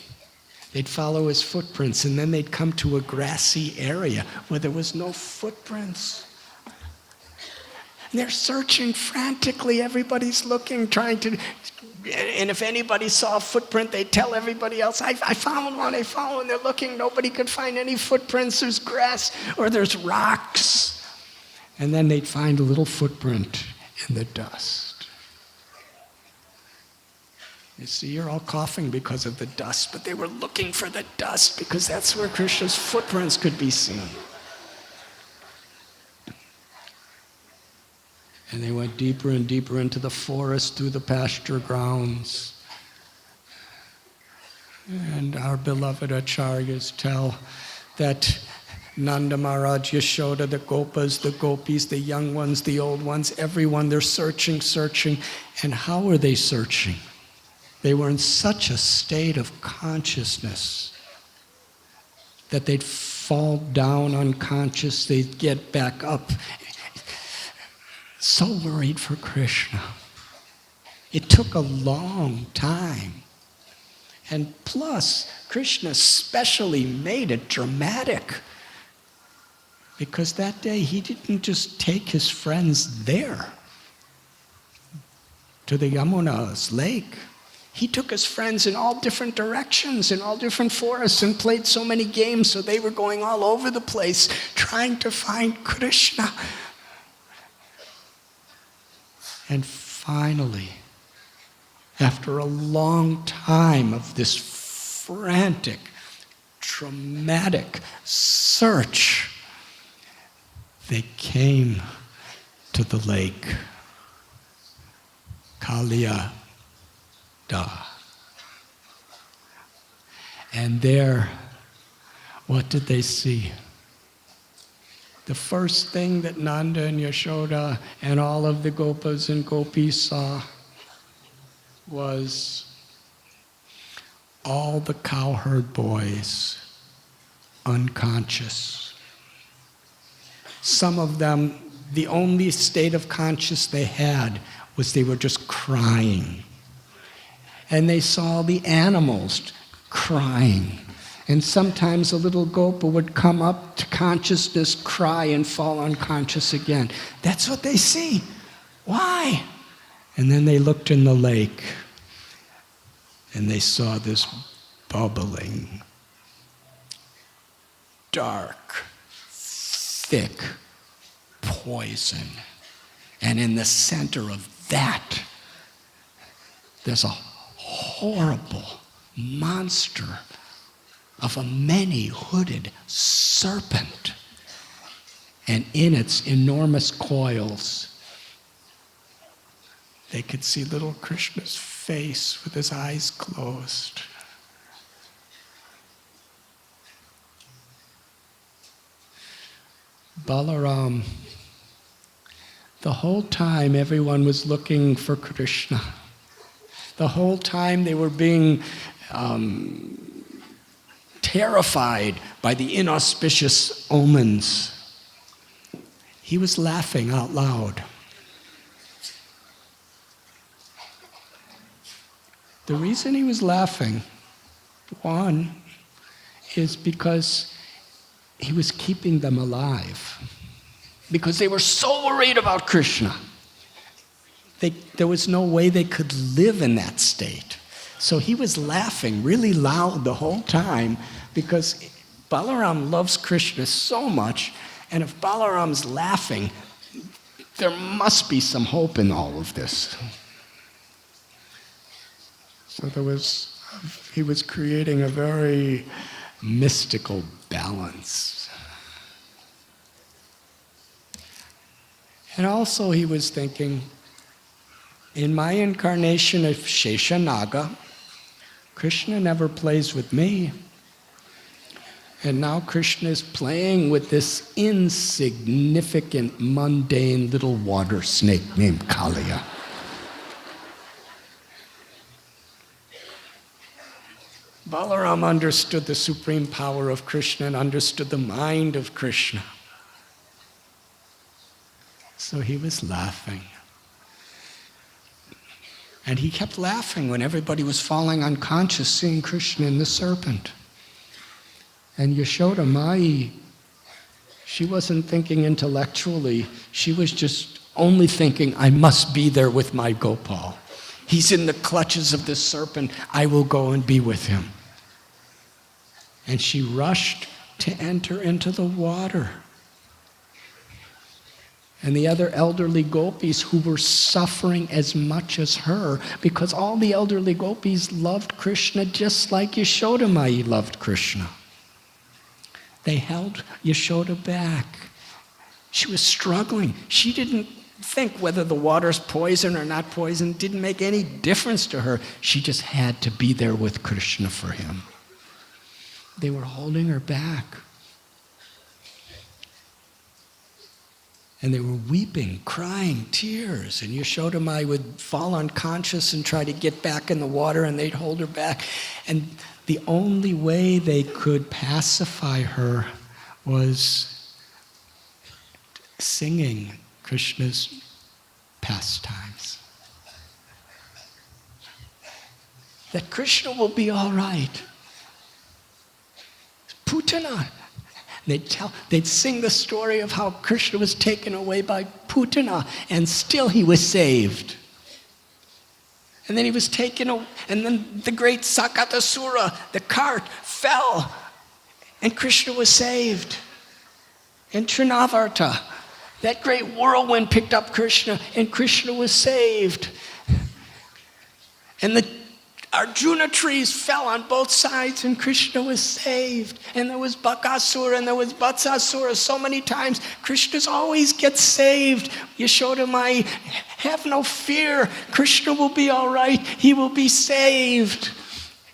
They'd follow his footprints, and then they'd come to a grassy area where there was no footprints. And they're searching frantically. Everybody's looking, trying to... And if anybody saw a footprint, they'd tell everybody else, I found one, I found one. They're looking, nobody could find any footprints. There's grass or there's rocks. And then they'd find a little footprint in the dust. You see, you're all coughing because of the dust, but they were looking for the dust because that's where Krishna's footprints could be seen. And they went deeper and deeper into the forest, through the pasture grounds. And our beloved acharyas tell that Nanda Maharaj, Yashoda, the Gopas, the Gopis, the young ones, the old ones, everyone, they're searching. And how are they searching? They were in such a state of consciousness that they'd fall down unconscious, they'd get back up. So worried for Krishna. It took a long time. And plus, Krishna specially made it dramatic. Because that day he didn't just take his friends there to the Yamuna's lake. He took his friends in all different directions, in all different forests, and played so many games, so they were going all over the place trying to find Krishna. And finally, after a long time of this frantic, dramatic search, they came to the lake, Kalia. And there, what did they see? The first thing that Nanda and Yashoda and all of the Gopas and Gopis saw was all the cowherd boys unconscious. Some of them, the only state of consciousness they had was they were just crying. And they saw the animals crying. And sometimes a little Gopa would come up to consciousness, cry, and fall unconscious again. That's what they see. Why? And then they looked in the lake, and they saw this bubbling, dark, thick poison. And in the center of that, there's a horrible monster of a many-hooded serpent. And in its enormous coils, they could see little Krishna's face with his eyes closed. Balaram, the whole time everyone was looking for Krishna. The whole time they were being terrified by the inauspicious omens. he was laughing out loud. The reason he was laughing, one, is because he was keeping them alive. Because they were so worried about Krishna. There was no way they could live in that state. So he was laughing really loud the whole time because Balaram loves Krishna so much, and if Balaram's laughing, there must be some hope in all of this. So he was creating a very mystical balance. And also he was thinking, in my incarnation of Sheshanaga, Krishna never plays with me. And now Krishna is playing with this insignificant, mundane little water snake named Kalia. Balaram understood the supreme power of Krishna and understood the mind of Krishna. So he was laughing. And he kept laughing when everybody was falling unconscious, seeing Krishna in the serpent. And Yashoda Mai, she wasn't thinking intellectually. She was just only thinking, I must be there with my Gopal. He's in the clutches of the serpent. I will go and be with him. And she rushed to enter into the water. And the other elderly gopis who were suffering as much as her, because all the elderly gopis loved Krishna just like Yashoda Mai loved Krishna. They held Yashoda back. She was struggling. She didn't think whether the water's poison or not poison. It didn't make any difference to her. She just had to be there with Krishna for him. They were holding her back. And they were weeping, crying, tears. And Yashoda Mai would fall unconscious and try to get back in the water, and they'd hold her back. And the only way they could pacify her was singing Krishna's pastimes. That Krishna will be all right. Putana. They'd sing the story of how Krishna was taken away by Putana, and still he was saved. And then he was taken away, and then the great Sakatasura, the cart, fell, and Krishna was saved. And Trinavarta, that great whirlwind picked up Krishna, and Krishna was saved. And the Arjuna trees fell on both sides, and Krishna was saved. And there was Bakasura and there was Vatsasura so many times. Krishna always gets saved. Yashoda Mai, have no fear. Krishna will be all right. He will be saved.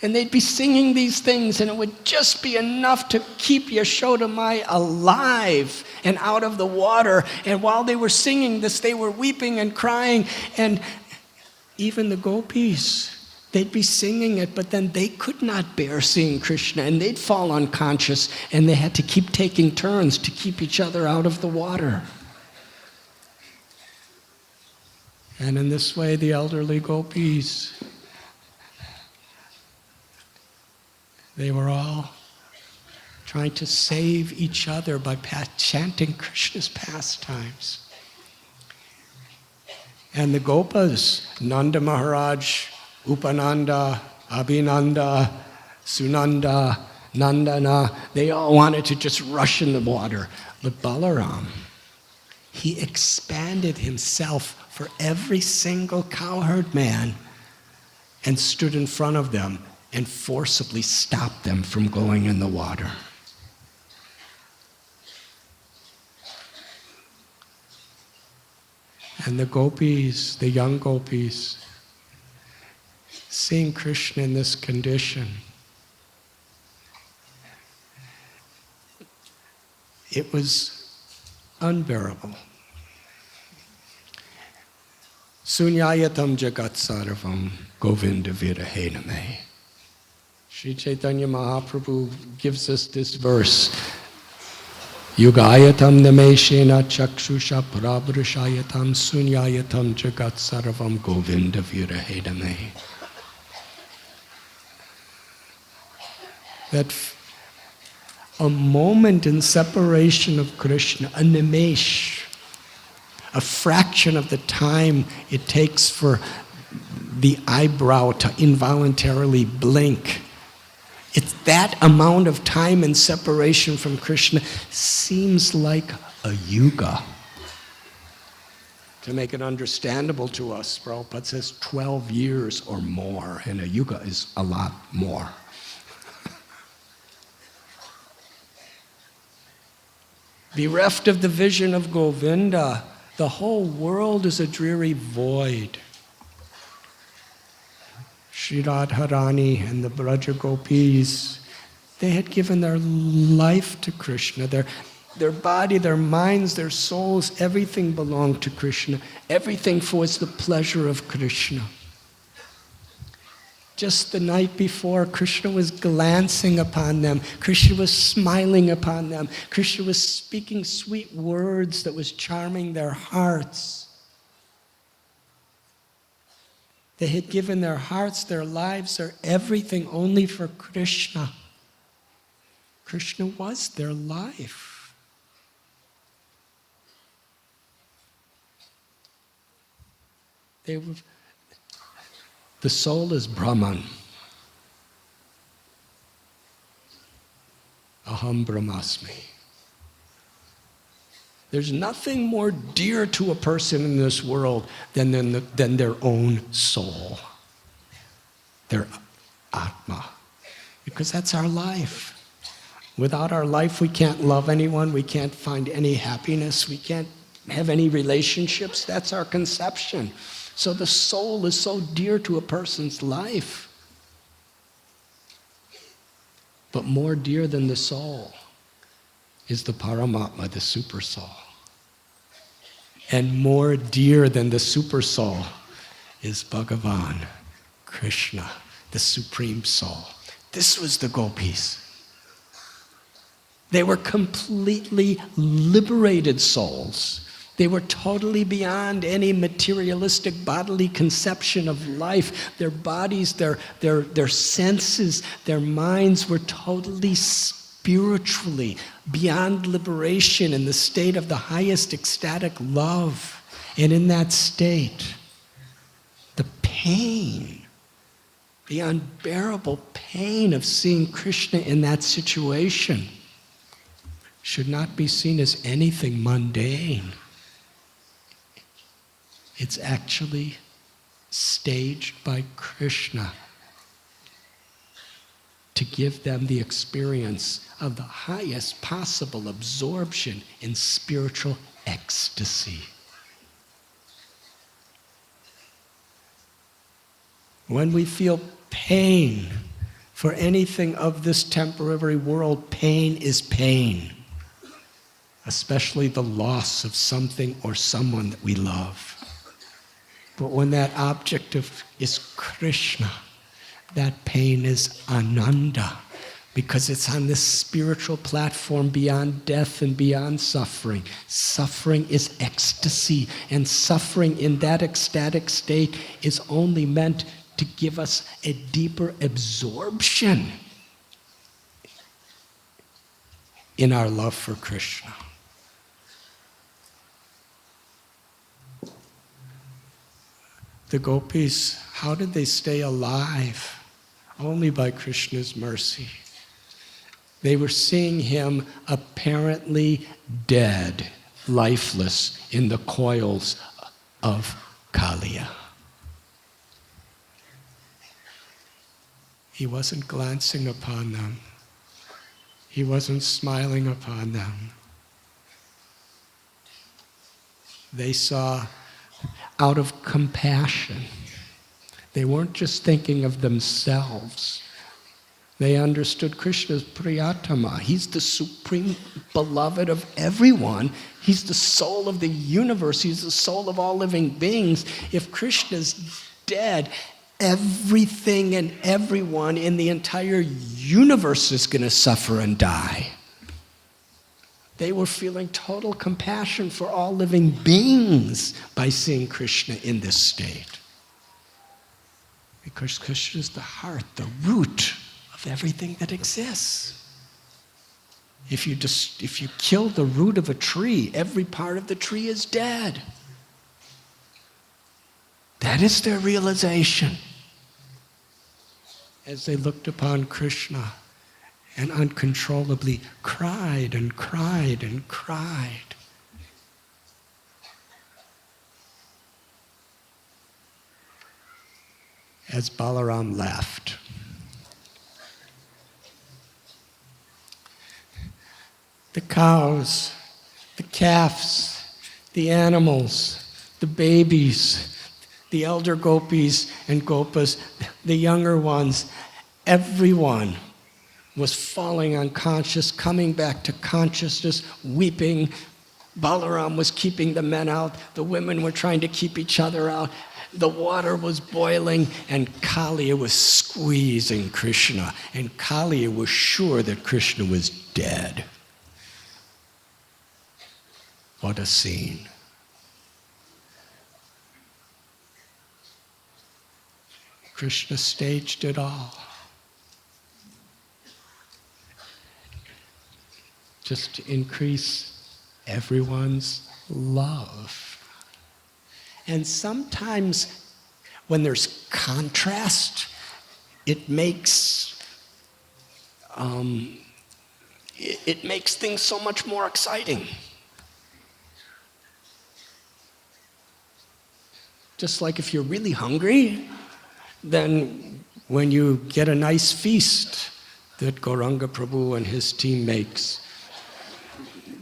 And they'd be singing these things, and it would just be enough to keep Yashoda Mai alive and out of the water. And while they were singing this, they were weeping and crying. And even the gopis, they'd be singing it, but then they could not bear seeing Krishna, and they'd fall unconscious, and they had to keep taking turns to keep each other out of the water. And in this way, the elderly gopis, they were all trying to save each other by chanting Krishna's pastimes. And the Gopas, Nanda Maharaj, Upananda, Abhinanda, Sunanda, Nandana, they all wanted to just rush in the water. But Balaram, he expanded himself for every single cowherd man and stood in front of them and forcibly stopped them from going in the water. And the gopis, the young gopis, seeing Krishna in this condition, it was unbearable. Sunyayatam jagat sarvam govinda virahena me. Sri Chaitanya Mahaprabhu gives us this verse. Yugayatam nameshena chakshusha prabhrushayatam sunyayatam jagat sarvam govinda virahedame. That a moment in separation of Krishna, a nimesh, a fraction of the time it takes for the eyebrow to involuntarily blink. It's that amount of time in separation from Krishna seems like a yuga. To make it understandable to us, Prabhupada says 12 years or more, and a yuga is a lot more. Bereft of the vision of Govinda, the whole world is a dreary void. Sri Radharani and the Braja Gopis, they had given their life to Krishna. Their body, their minds, their souls, everything belonged to Krishna. Everything was the pleasure of Krishna. Just the night before, Krishna was glancing upon them. Krishna was smiling upon them. Krishna was speaking sweet words that was charming their hearts. They had given their hearts, their lives, their everything only for Krishna. Krishna was their life. The soul is Brahman. Aham Brahmasmi. There's nothing more dear to a person in this world than their own soul, their Atma, because that's our life. Without our life, we can't love anyone, we can't find any happiness, we can't have any relationships. That's our conception. So the soul is so dear to a person's life. But more dear than the soul is the Paramatma, the super soul. And more dear than the super soul is Bhagavan, Krishna, the supreme soul. This was the Gopis. They were completely liberated souls. They were totally beyond any materialistic bodily conception of life. Their bodies, their senses, their minds were totally spiritually beyond liberation in the state of the highest ecstatic love. And in that state, the pain, the unbearable pain of seeing Krishna in that situation should not be seen as anything mundane. It's actually staged by Krishna to give them the experience of the highest possible absorption in spiritual ecstasy. When we feel pain for anything of this temporary world, pain is pain, especially the loss of something or someone that we love. But when that object is Krishna, that pain is Ananda, because it's on this spiritual platform beyond death and beyond suffering. Suffering is ecstasy, and suffering in that ecstatic state is only meant to give us a deeper absorption in our love for Krishna. The Gopis, how did they stay alive? Only by Krishna's mercy. They were seeing him apparently dead, lifeless, in the coils of Kalia. He wasn't glancing upon them. He wasn't smiling upon them. They saw out of compassion. They weren't just thinking of themselves. They understood Krishna's Priyatama. He's the supreme beloved of everyone. He's the soul of the universe. He's the soul of all living beings. If Krishna's dead, everything and everyone in the entire universe is going to suffer and die. They were feeling total compassion for all living beings by seeing Krishna in this state. Because Krishna is the heart, the root of everything that exists. If you kill the root of a tree, every part of the tree is dead. That is their realization. As they looked upon Krishna and uncontrollably cried and cried and cried. As Balaram left. The cows, the calves, the animals, the babies, the elder gopis and gopas, the younger ones, everyone was falling unconscious, coming back to consciousness, weeping. Balaram was keeping the men out. The women were trying to keep each other out. The water was boiling, and Kalia was squeezing Krishna. And Kalia was sure that Krishna was dead. What a scene. Krishna staged it all. Just to increase everyone's love. And sometimes when there's contrast, it makes things so much more exciting. Just like if you're really hungry, then when you get a nice feast that Gauranga Prabhu and his team makes,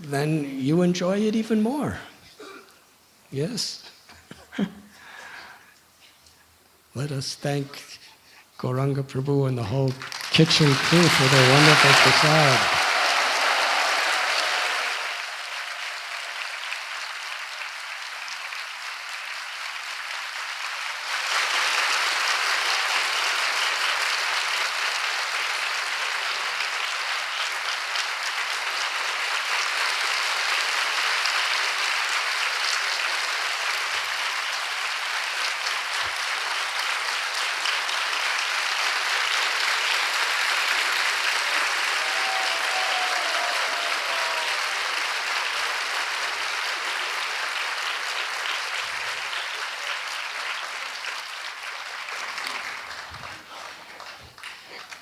then you enjoy it even more. Yes? Let us thank Gauranga Prabhu and the whole kitchen crew for their wonderful prasad.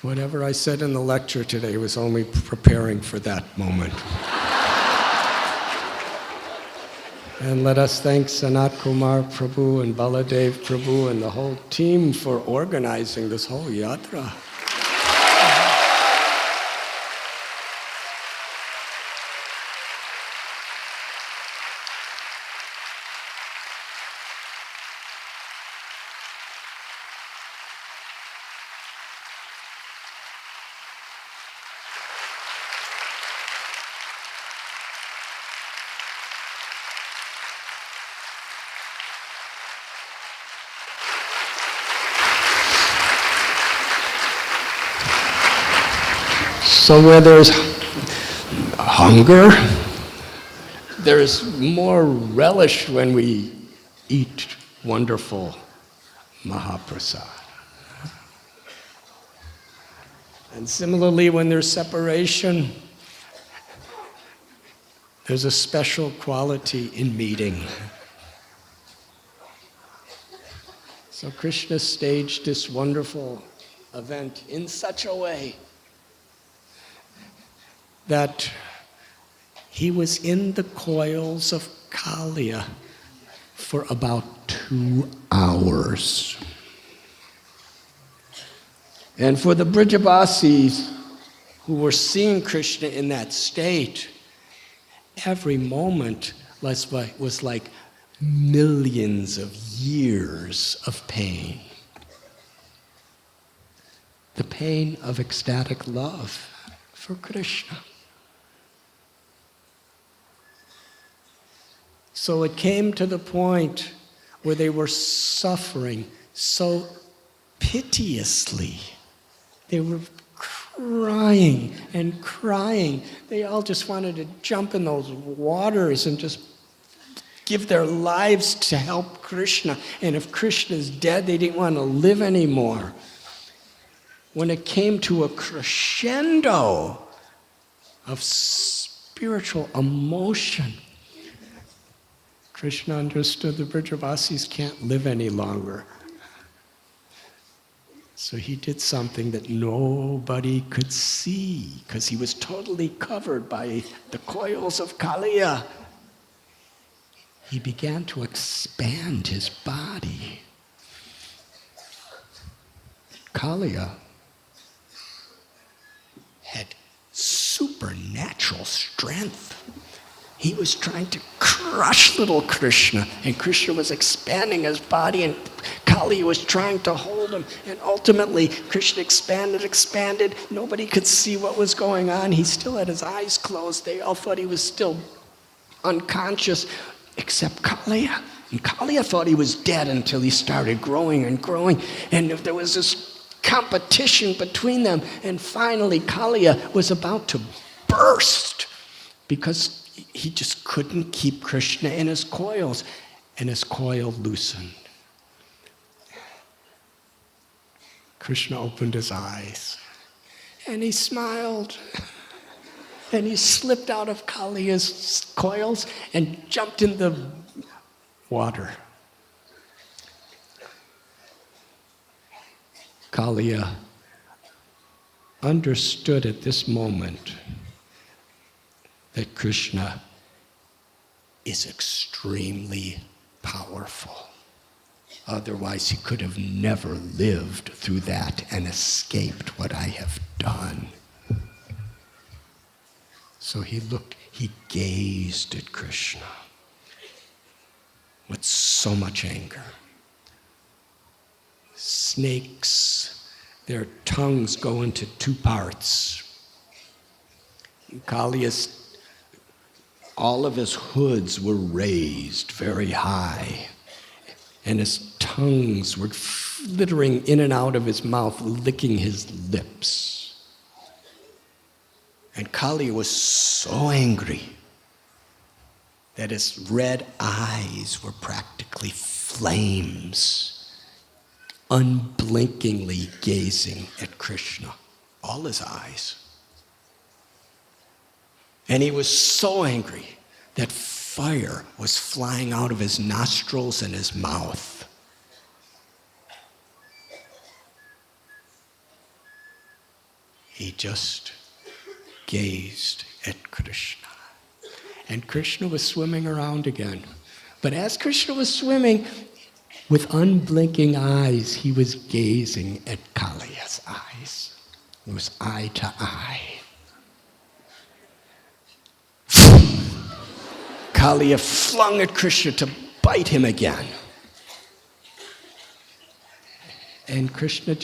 Whatever I said in the lecture today was only preparing for that moment. And let us thank Sanat Kumar Prabhu and Baladev Prabhu and the whole team for organizing this whole yatra. So where there's hunger, there's more relish when we eat wonderful Mahaprasad. And similarly, when there's separation, there's a special quality in meeting. So Krishna staged this wonderful event in such a way that he was in the coils of Kalia for about 2 hours. And for the Brajavasis who were seeing Krishna in that state, every moment was like millions of years of pain. The pain of ecstatic love for Krishna. So it came to the point where they were suffering so piteously. They were crying and crying. They all just wanted to jump in those waters and just give their lives to help Krishna. And if Krishna's dead, they didn't want to live anymore. When it came to a crescendo of spiritual emotion, Krishna understood the Brajavasis can't live any longer. So he did something that nobody could see, because he was totally covered by the coils of Kalia. He began to expand his body. Kalia had supernatural strength. He was trying to crush little Krishna, and Krishna was expanding his body, and Kali was trying to hold him, and ultimately Krishna expanded. Nobody could see what was going on. He still had his eyes closed. They all thought he was still unconscious, except Kalia. And Kalia thought he was dead until he started growing and growing, and there was this competition between them, and finally Kalia was about to burst because he just couldn't keep Krishna in his coils, and his coil loosened. Krishna opened his eyes, and he smiled, and he slipped out of Kalia's coils and jumped in the water. Kalia understood at this moment that Krishna is extremely powerful. Otherwise, he could have never lived through that and escaped what I have done. So he gazed at Krishna with so much anger. Snakes, their tongues go into two parts. Gallius, all of his hoods were raised very high, and his tongues were flittering in and out of his mouth, licking his lips. And Kali was so angry that his red eyes were practically flames, unblinkingly gazing at Krishna, all his eyes. And he was so angry that fire was flying out of his nostrils and his mouth. He just gazed at Krishna. And Krishna was swimming around again. But as Krishna was swimming, with unblinking eyes, he was gazing at Kalia's eyes. It was eye to eye. Kalia flung at Krishna to bite him again. And Krishna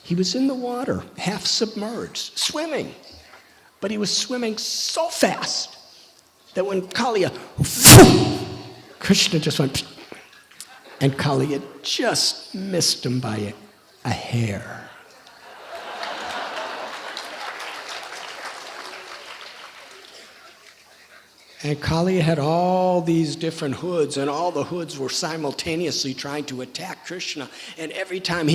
he was in the water, half submerged, swimming. But he was swimming so fast that when Kalia, Krishna just went, and Kalia just missed him by a hair. And Kalia had all these different hoods, and all the hoods were simultaneously trying to attack Krishna. And every time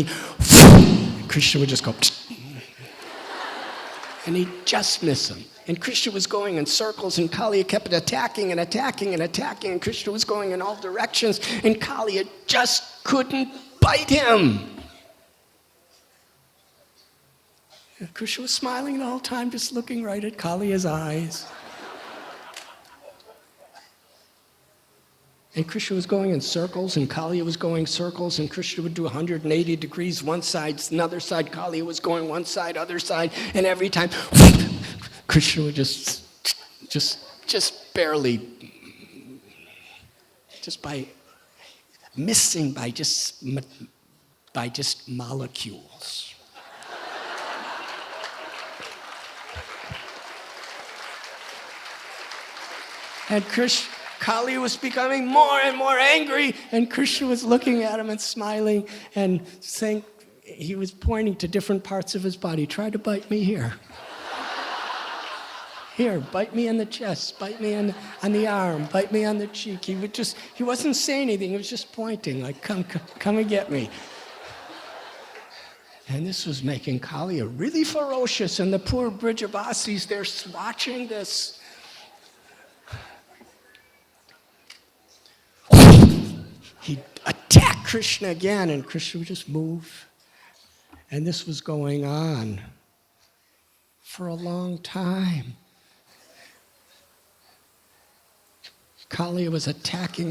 Krishna would just go, and he'd just miss him. And Krishna was going in circles, and Kalia kept attacking and attacking and attacking, and Krishna was going in all directions, and Kalia just couldn't bite him. And Krishna was smiling the whole time, just looking right at Kalia's eyes. And Krishna was going in circles, and Kalia was going circles, and Krishna would do 180 degrees one side, another side, Kalia was going one side, other side, and every time, Krishna would just barely, just by missing by just molecules. And Kalia was becoming more and more angry, and Krishna was looking at him and smiling and saying, he was pointing to different parts of his body. Try to bite me here. Here, bite me on the chest, bite me on the arm, bite me on the cheek. He wasn't saying anything, he was just pointing, like, come and get me. And this was making Kalia really ferocious, and the poor Brijabasis, they're watching this. He'd attack Krishna again, and Krishna would just move. And this was going on for a long time. Kalia was attacking.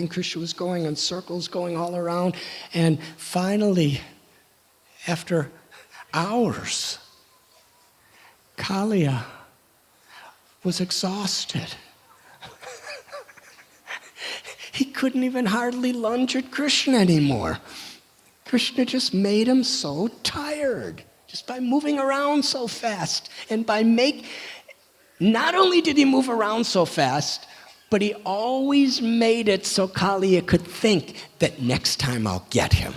Krishna was going in circles, going all around. And finally, after hours, Kalia was exhausted. He couldn't even hardly lunge at Krishna anymore. Krishna just made him so tired, just by moving around so fast. And not only did he move around so fast, but he always made it so Kalia could think that next time I'll get him.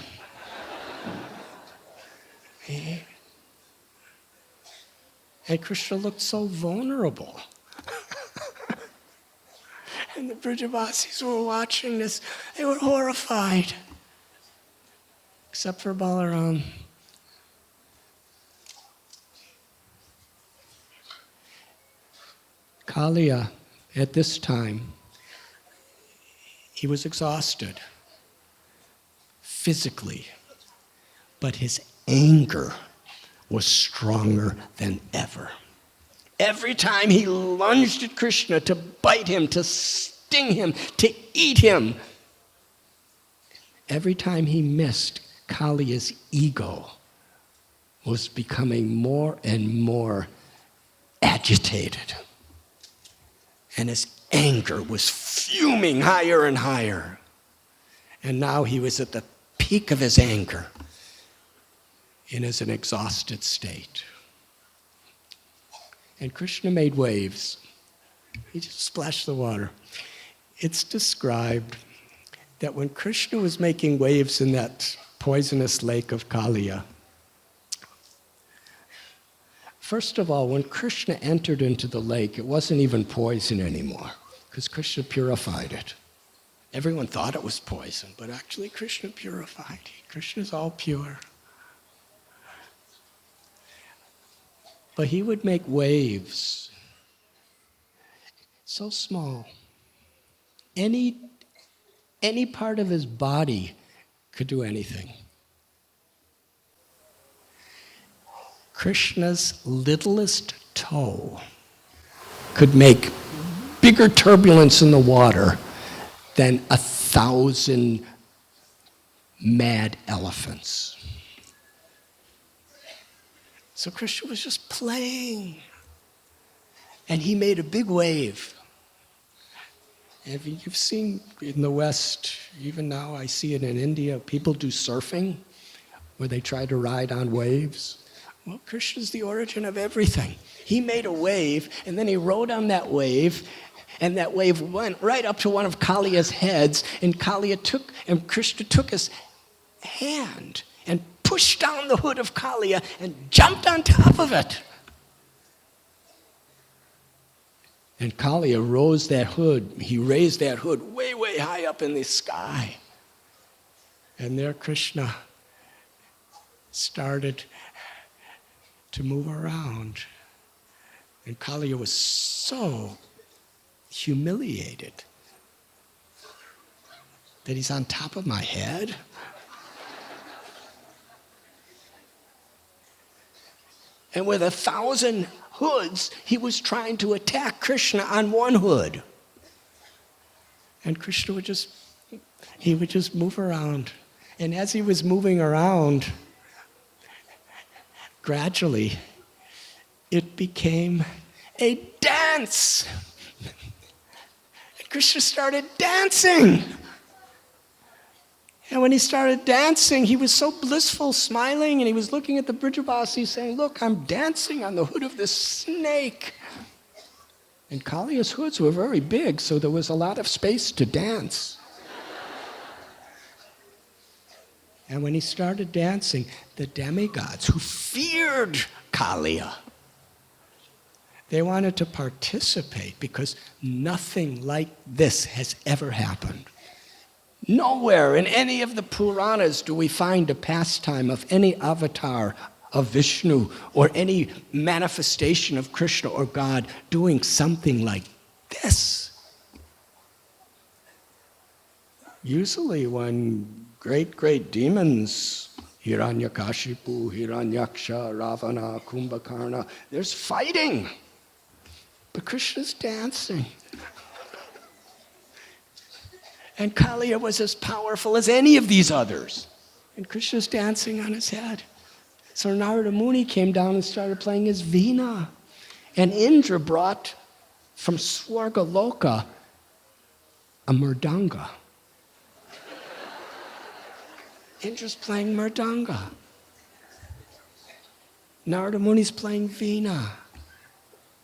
And Krishna looked so vulnerable. And the Brijabasis were watching this. They were horrified. Except for Balarama. Kalia, at this time, he was exhausted physically, but his anger was stronger than ever. Every time he lunged at Krishna to bite him, to sting him, to eat him, every time he missed, Kalia's ego was becoming more and more agitated. And his anger was fuming higher and higher. And now he was at the peak of his anger and is an exhausted state. And Krishna made waves. He just splashed the water. It's described that when Krishna was making waves in that poisonous lake of Kalia, first of all, when Krishna entered into the lake, it wasn't even poison anymore, because Krishna purified it. Everyone thought it was poison, but actually Krishna purified it. Krishna's all pure. But he would make waves so small. Any part of his body could do anything. Krishna's littlest toe could make bigger turbulence in the water than 1,000 mad elephants. So Krishna was just playing. And he made a big wave. And you've seen in the West, even now I see it in India, people do surfing where they try to ride on waves. Well, Krishna's the origin of everything. He made a wave, and then he rode on that wave, and that wave went right up to one of Kalia's heads, and Krishna took his hand and pushed down the hood of Kalia and jumped on top of it. And Kalia raised that hood way, way high up in the sky. And there Krishna started to move around. And Kalia was so humiliated that he's on top of my head. And with 1,000 hoods, he was trying to attack Krishna on one hood. And Krishna would just move around. And as he was moving around, gradually, it became a dance. And Krishna started dancing. And when he started dancing, he was so blissful, smiling, and he was looking at the Brijabasis saying, "Look, I'm dancing on the hood of this snake." And Kalia's hoods were very big, so there was a lot of space to dance. And when he started dancing, the demigods who feared Kalia, they wanted to participate because nothing like this has ever happened. Nowhere in any of the Puranas do we find a pastime of any avatar of Vishnu or any manifestation of Krishna or God doing something like this. Usually when great demons, Hiranyakashipu, Hiranyaksha, Ravana, Kumbhakarna, there's fighting. But Krishna's dancing. And Kalia was as powerful as any of these others. And Krishna's dancing on his head. So Narada Muni came down and started playing his veena. And Indra brought from Swarga Loka a mridanga. Indra's playing mridanga. Narada Muni's playing veena.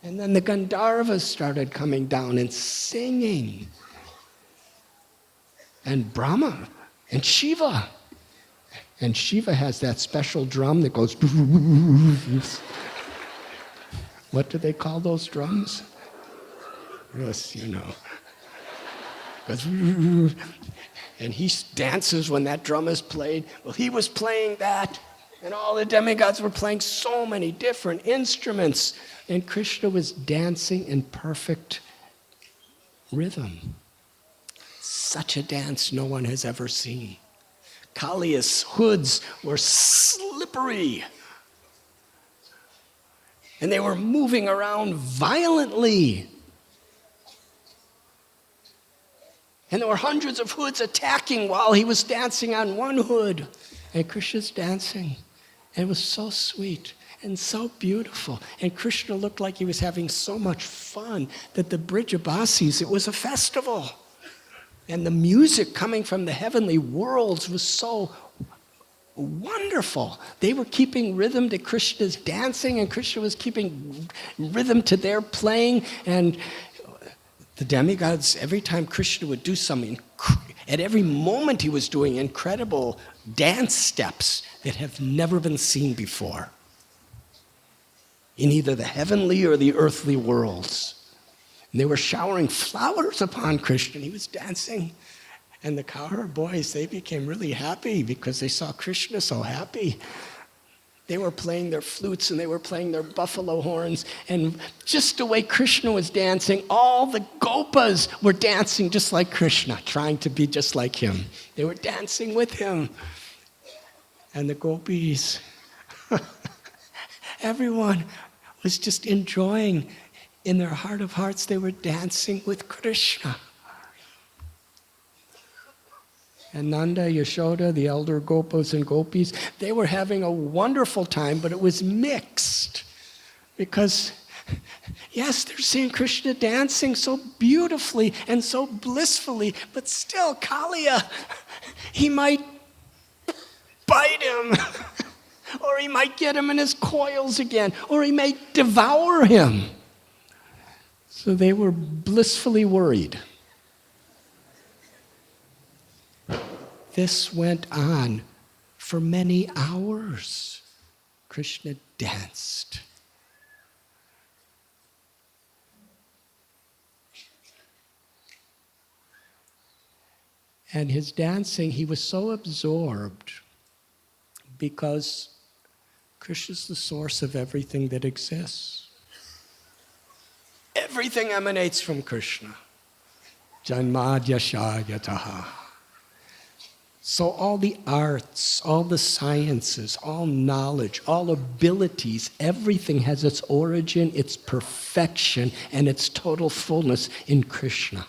And then the Gandharvas started coming down and singing. And Brahma and Shiva. And Shiva has that special drum that goes... What do they call those drums? Yes, you know. Goes... And he dances when that drum is played. Well, he was playing that. And all the demigods were playing so many different instruments. And Krishna was dancing in perfect rhythm. Such a dance no one has ever seen. Callias' hoods were slippery. And they were moving around violently. And there were hundreds of hoods attacking while he was dancing on one hood. And Krishna's dancing. And it was so sweet and so beautiful. And Krishna looked like he was having so much fun that the Brijabasis, it was a festival. And the music coming from the heavenly worlds was so wonderful. They were keeping rhythm to Krishna's dancing, and Krishna was keeping rhythm to their playing. And the demigods, every time Krishna would do something, at every moment he was doing incredible dance steps that have never been seen before in either the heavenly or the earthly worlds. And they were showering flowers upon Krishna, and he was dancing. And the Kaura boys, they became really happy because they saw Krishna so happy. They were playing their flutes and they were playing their buffalo horns. And just the way Krishna was dancing, all the Gopas were dancing just like Krishna, trying to be just like him. They were dancing with him. And the Gopis, everyone was just enjoying. In their heart of hearts, they were dancing with Krishna. And Nanda, Yashoda, the elder Gopas and Gopis, they were having a wonderful time, but it was mixed. Because, yes, they're seeing Krishna dancing so beautifully and so blissfully, but still, Kalia, he might bite him, or he might get him in his coils again, or he may devour him. So they were blissfully worried. This went on for many hours. Krishna danced. And his dancing, he was so absorbed because Krishna's the source of everything that exists. Everything emanates from Krishna. Janmadhyasya yataha. So all the arts, all the sciences, all knowledge, all abilities, everything has its origin, its perfection, and its total fullness in Krishna.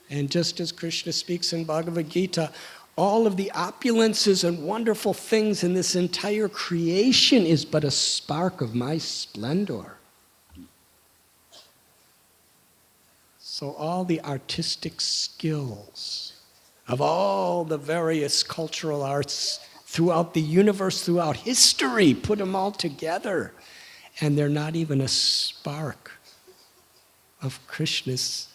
And just as Krishna speaks in Bhagavad Gita, all of the opulences and wonderful things in this entire creation is but a spark of my splendor. So all the artistic skills of all the various cultural arts throughout the universe, throughout history, put them all together, and they're not even a spark of Krishna's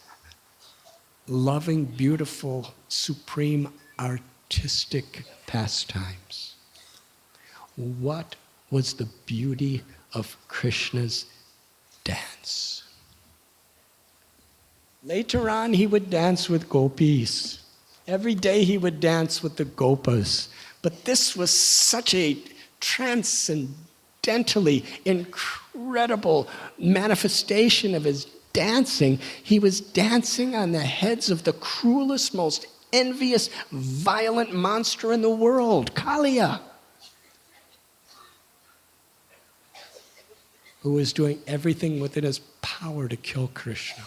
loving, beautiful, supreme, artistic pastimes. What was the beauty of Krishna's dance? Later on, he would dance with Gopis. Every day he would dance with the Gopas. But this was such a transcendentally incredible manifestation of his dancing. He was dancing on the heads of the cruelest, most envious, violent monster in the world, Kalia, who was doing everything within his power to kill Krishna.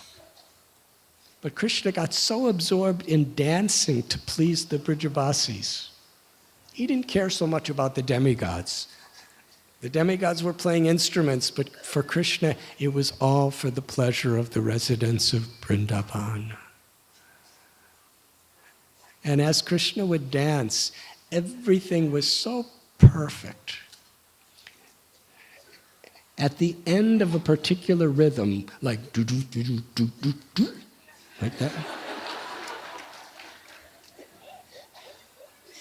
But Krishna got so absorbed in dancing to please the Brajavasis. He didn't care so much about the demigods. The demigods were playing instruments, but for Krishna, it was all for the pleasure of the residents of Vrindavan. And as Krishna would dance, everything was so perfect. At the end of a particular rhythm, like do-do-do-do-do-do-do, like that.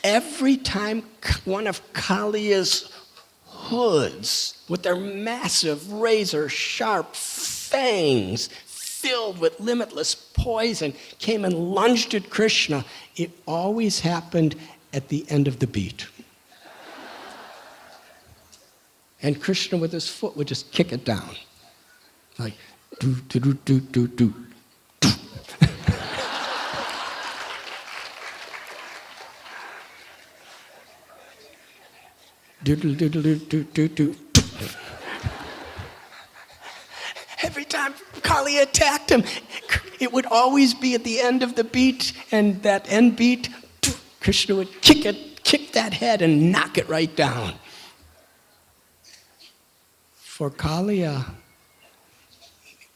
Every time one of Callias' hoods, with their massive razor-sharp fangs filled with limitless poison, came and lunged at Krishna, it always happened at the end of the beat. And Krishna with his foot would just kick it down. Like, do, do, do, do, do, do. Doodle, doodle, doodle, doodle, doodle. Every time Kali attacked him, it would always be at the end of the beat, and that end beat, Krishna would kick that head and knock it right down. For Kalia,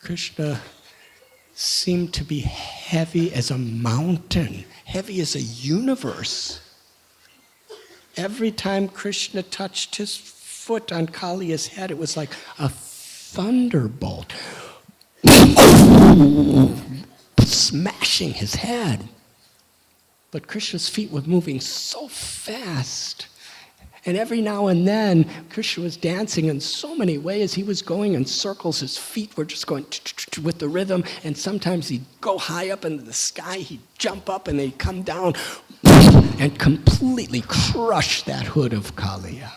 Krishna seemed to be heavy as a mountain, heavy as a universe. Every time Krishna touched his foot on Kalia's head, it was like a thunderbolt, smashing his head. But Krishna's feet were moving so fast. And every now and then, Krishna was dancing in so many ways. He was going in circles. His feet were just going with the rhythm. And sometimes he'd go high up into the sky. He'd jump up and they'd come down and completely crush that hood of Kalia.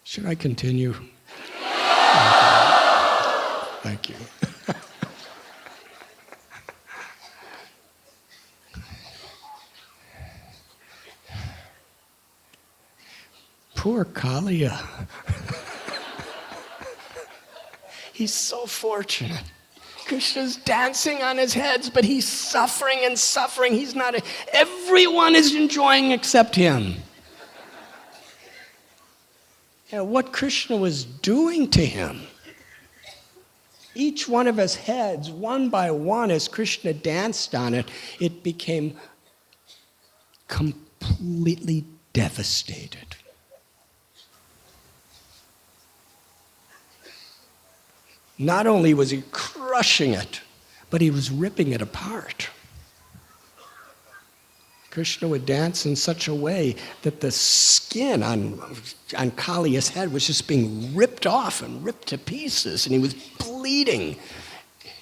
Should I continue? Thank you. Poor Kalia. He's so fortunate. Krishna's dancing on his heads, but he's suffering and suffering. He's not. Everyone is enjoying except him. And what Krishna was doing to him, each one of his heads, one by one, as Krishna danced on it, it became completely devastated. Not only was he crushing it, but he was ripping it apart. Krishna would dance in such a way that the skin on Kalia's head was just being ripped off and ripped to pieces, and he was bleeding.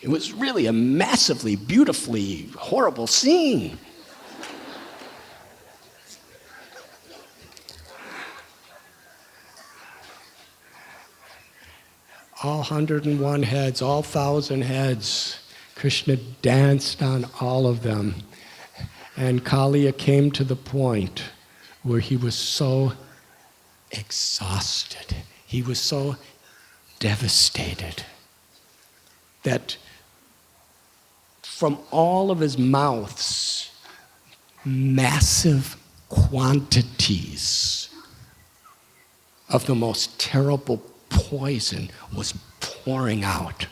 It was really a massively, beautifully horrible scene. All 101 heads, all 1,000 heads, Krishna danced on all of them. And Kalia came to the point where he was so exhausted, he was so devastated, that from all of his mouths, massive quantities of the most terrible poison was pouring out.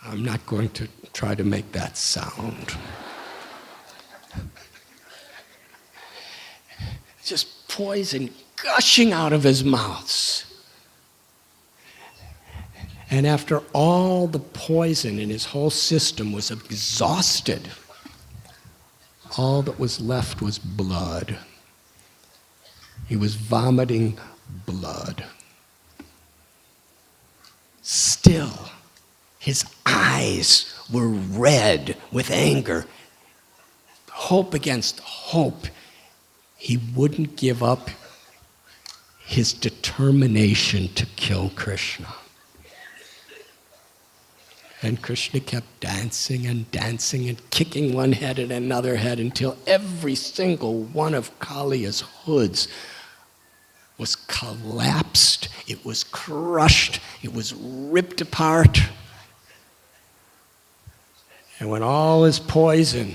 I'm not going to try to make that sound. Just poison gushing out of his mouths. And after all the poison in his whole system was exhausted, all that was left was blood. He was vomiting blood. Still, his eyes were red with anger. Hope against hope. He wouldn't give up his determination to kill Krishna. And Krishna kept dancing and dancing and kicking one head and another head until every single one of Kalia's hoods was collapsed, it was crushed, it was ripped apart. And when all his poison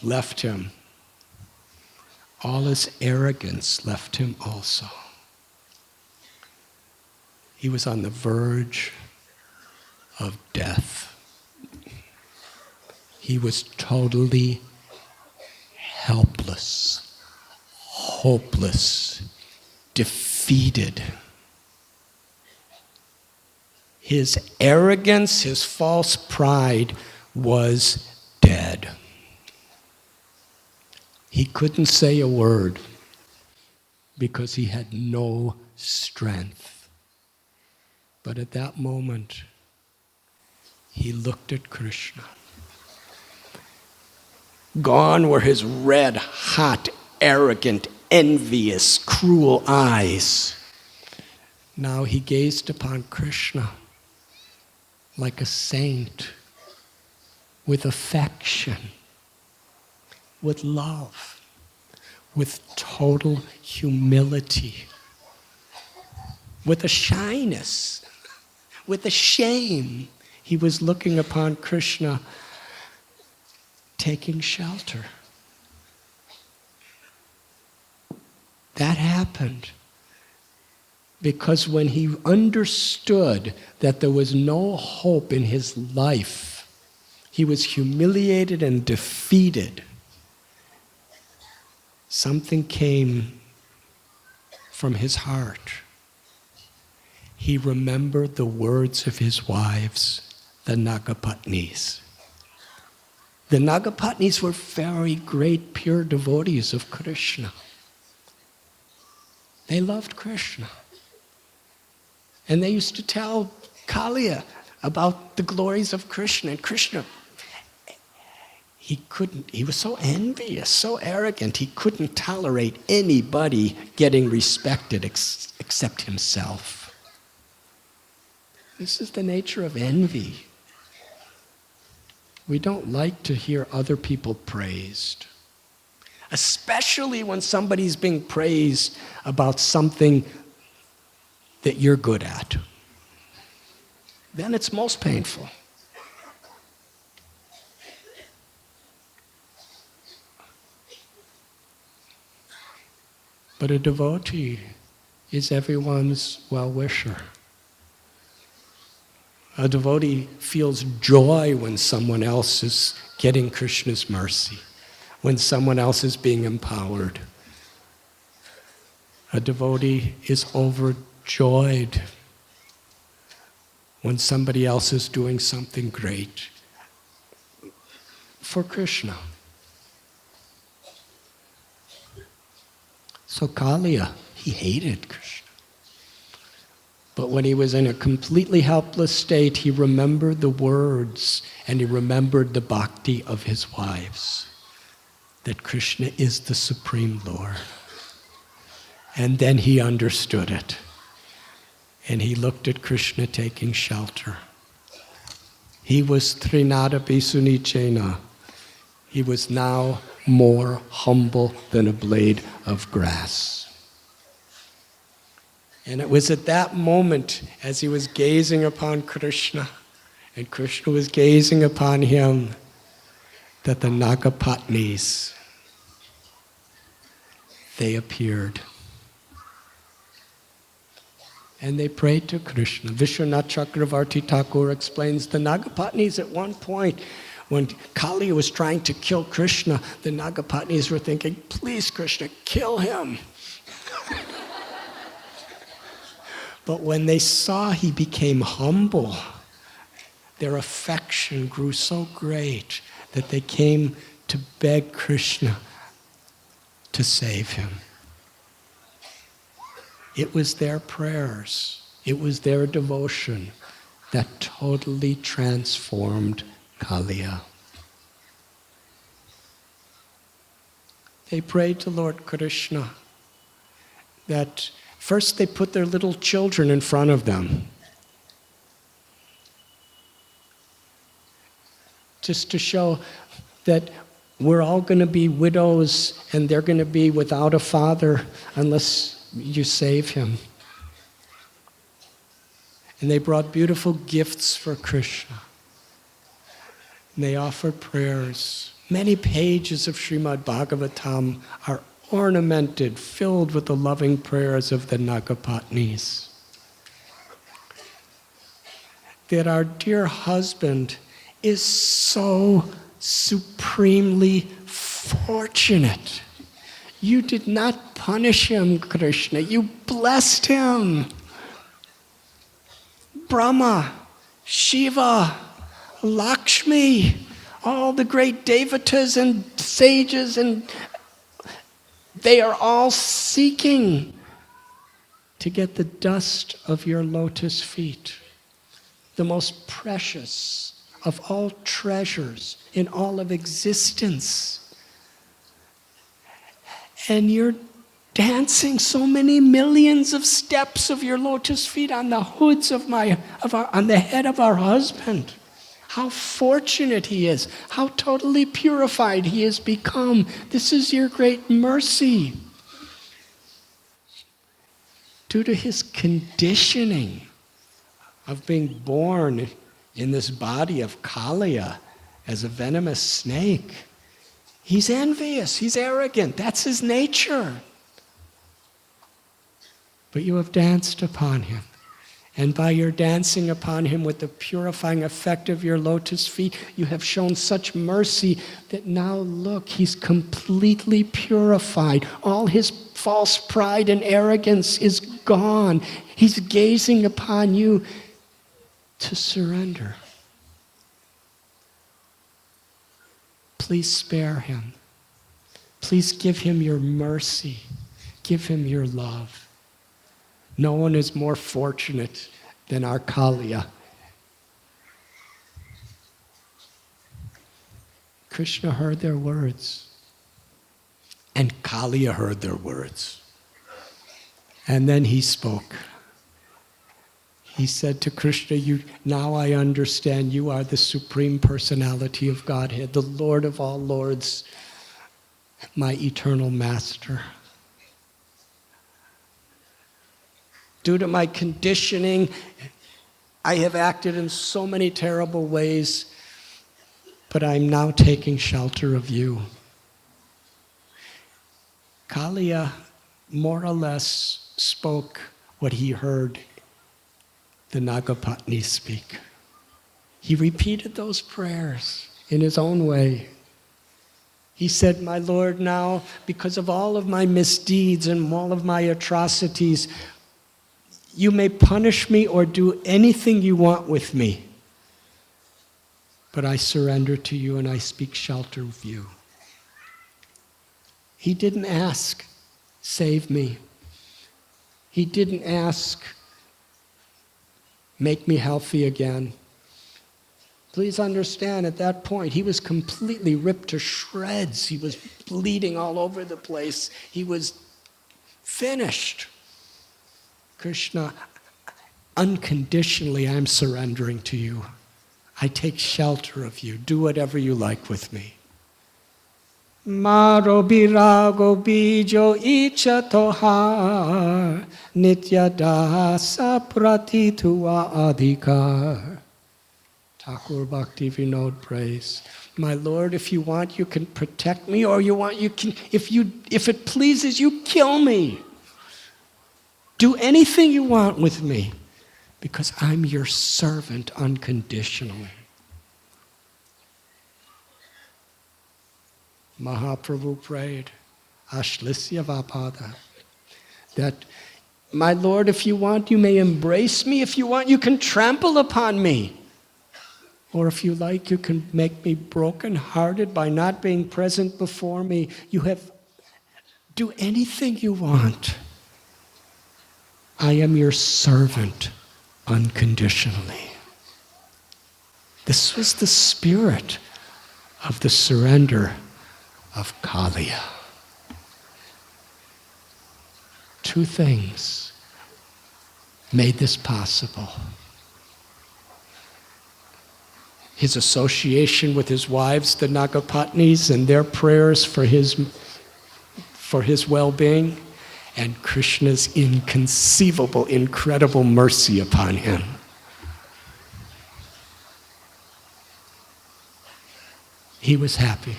left him, all his arrogance left him also. He was on the verge of death. He was totally helpless, hopeless, defeated. His arrogance, his false pride was dead. He couldn't say a word because he had no strength. But at that moment, he looked at Krishna. Gone were his red, hot, arrogant, envious, cruel eyes. Now he gazed upon Krishna like a saint, with affection, with love, with total humility, with a shyness, with a shame. He was looking upon Krishna taking shelter. That happened because when he understood that there was no hope in his life, he was humiliated and defeated. Something came from his heart. He remembered the words of his wives, the Nagapatnis. The Nagapatnis were very great, pure devotees of Krishna. They loved Krishna. And they used to tell Kalia about the glories of Krishna. And Krishna, he was so envious, so arrogant, he couldn't tolerate anybody getting respected except himself. This is the nature of envy. We don't like to hear other people praised, especially when somebody's being praised about something that you're good at. Then it's most painful. But a devotee is everyone's well-wisher. A devotee feels joy when someone else is getting Krishna's mercy, when someone else is being empowered. A devotee is overjoyed when somebody else is doing something great for Krishna. So Kalia, he hated Krishna. But when he was in a completely helpless state, he remembered the words and he remembered the bhakti of his wives, that Krishna is the Supreme Lord. And then he understood it. And he looked at Krishna taking shelter. He was Trinada Bisunichena. He was now more humble than a blade of grass. And it was at that moment, as he was gazing upon Krishna, and Krishna was gazing upon him, that the Nagapatnis, they appeared. And they prayed to Krishna. Vishwanath Chakravarti Thakur explains the Nagapatnis at one point, when Kalia was trying to kill Krishna, the Nagapatnis were thinking, please Krishna, kill him. But when they saw he became humble, their affection grew so great that they came to beg Krishna to save him. It was their prayers, it was their devotion that totally transformed Kalia. They prayed to Lord Krishna that first they put their little children in front of them, just to show that we're all going to be widows and they're going to be without a father unless you save him. And they brought beautiful gifts for Krishna. And they offered prayers. Many pages of Srimad Bhagavatam are ornamented, filled with the loving prayers of the Nagapatnis. That our dear husband is so supremely fortunate. You did not punish him, Krishna. You blessed him. Brahma, Shiva, Lakshmi, all the great devatas and sages, and they are all seeking to get the dust of your lotus feet, the most precious of all treasures in all of existence. And you're dancing so many millions of steps of your lotus feet on the hoods on the head of our husband. How fortunate he is, how totally purified he has become. This is your great mercy. Due to his conditioning of being born in this body of Kalia as a venomous snake, he's envious, he's arrogant, that's his nature. But you have danced upon him. And by your dancing upon him with the purifying effect of your lotus feet, you have shown such mercy that now look, he's completely purified. All his false pride and arrogance is gone. He's gazing upon you to surrender. Please spare him. Please give him your mercy. Give him your love. No one is more fortunate than our Kalia. Krishna heard their words, and Kalia heard their words. And then he spoke. He said to Krishna, now I understand you are the Supreme Personality of Godhead, the Lord of all lords, my eternal master. Due to my conditioning, I have acted in so many terrible ways, but I'm now taking shelter of you. Kalia more or less spoke what he heard the Nagapatni speak. He repeated those prayers in his own way. He said, my Lord, now, because of all of my misdeeds and all of my atrocities, you may punish me or do anything you want with me, but I surrender to you and I speak shelter of you. He didn't ask, save me. He didn't ask, make me healthy again. Please understand, at that point, he was completely ripped to shreds. He was bleeding all over the place. He was finished. Krishna, unconditionally, I'm surrendering to you. I take shelter of you. Do whatever you like with me. Maro birago bijo icha tohar nitya dasa pratituva adhikar. Thakur Bhakti Vinod prays. My Lord, if you want, you can protect me, or you can, if it pleases you, kill me. Do anything you want with me, because I'm your servant unconditionally. Mahaprabhu prayed, Ashlisya Vapada, that My Lord, if you want, you may embrace me. If you want, you can trample upon me. Or if you like, you can make me broken-hearted by not being present before me. Do anything you want. I am your servant unconditionally. This was the spirit of the surrender of Kalia. Two things made this possible. His association with his wives, the Nagapatnis, and their prayers for his well-being, and Krishna's inconceivable, incredible mercy upon him. He was happy.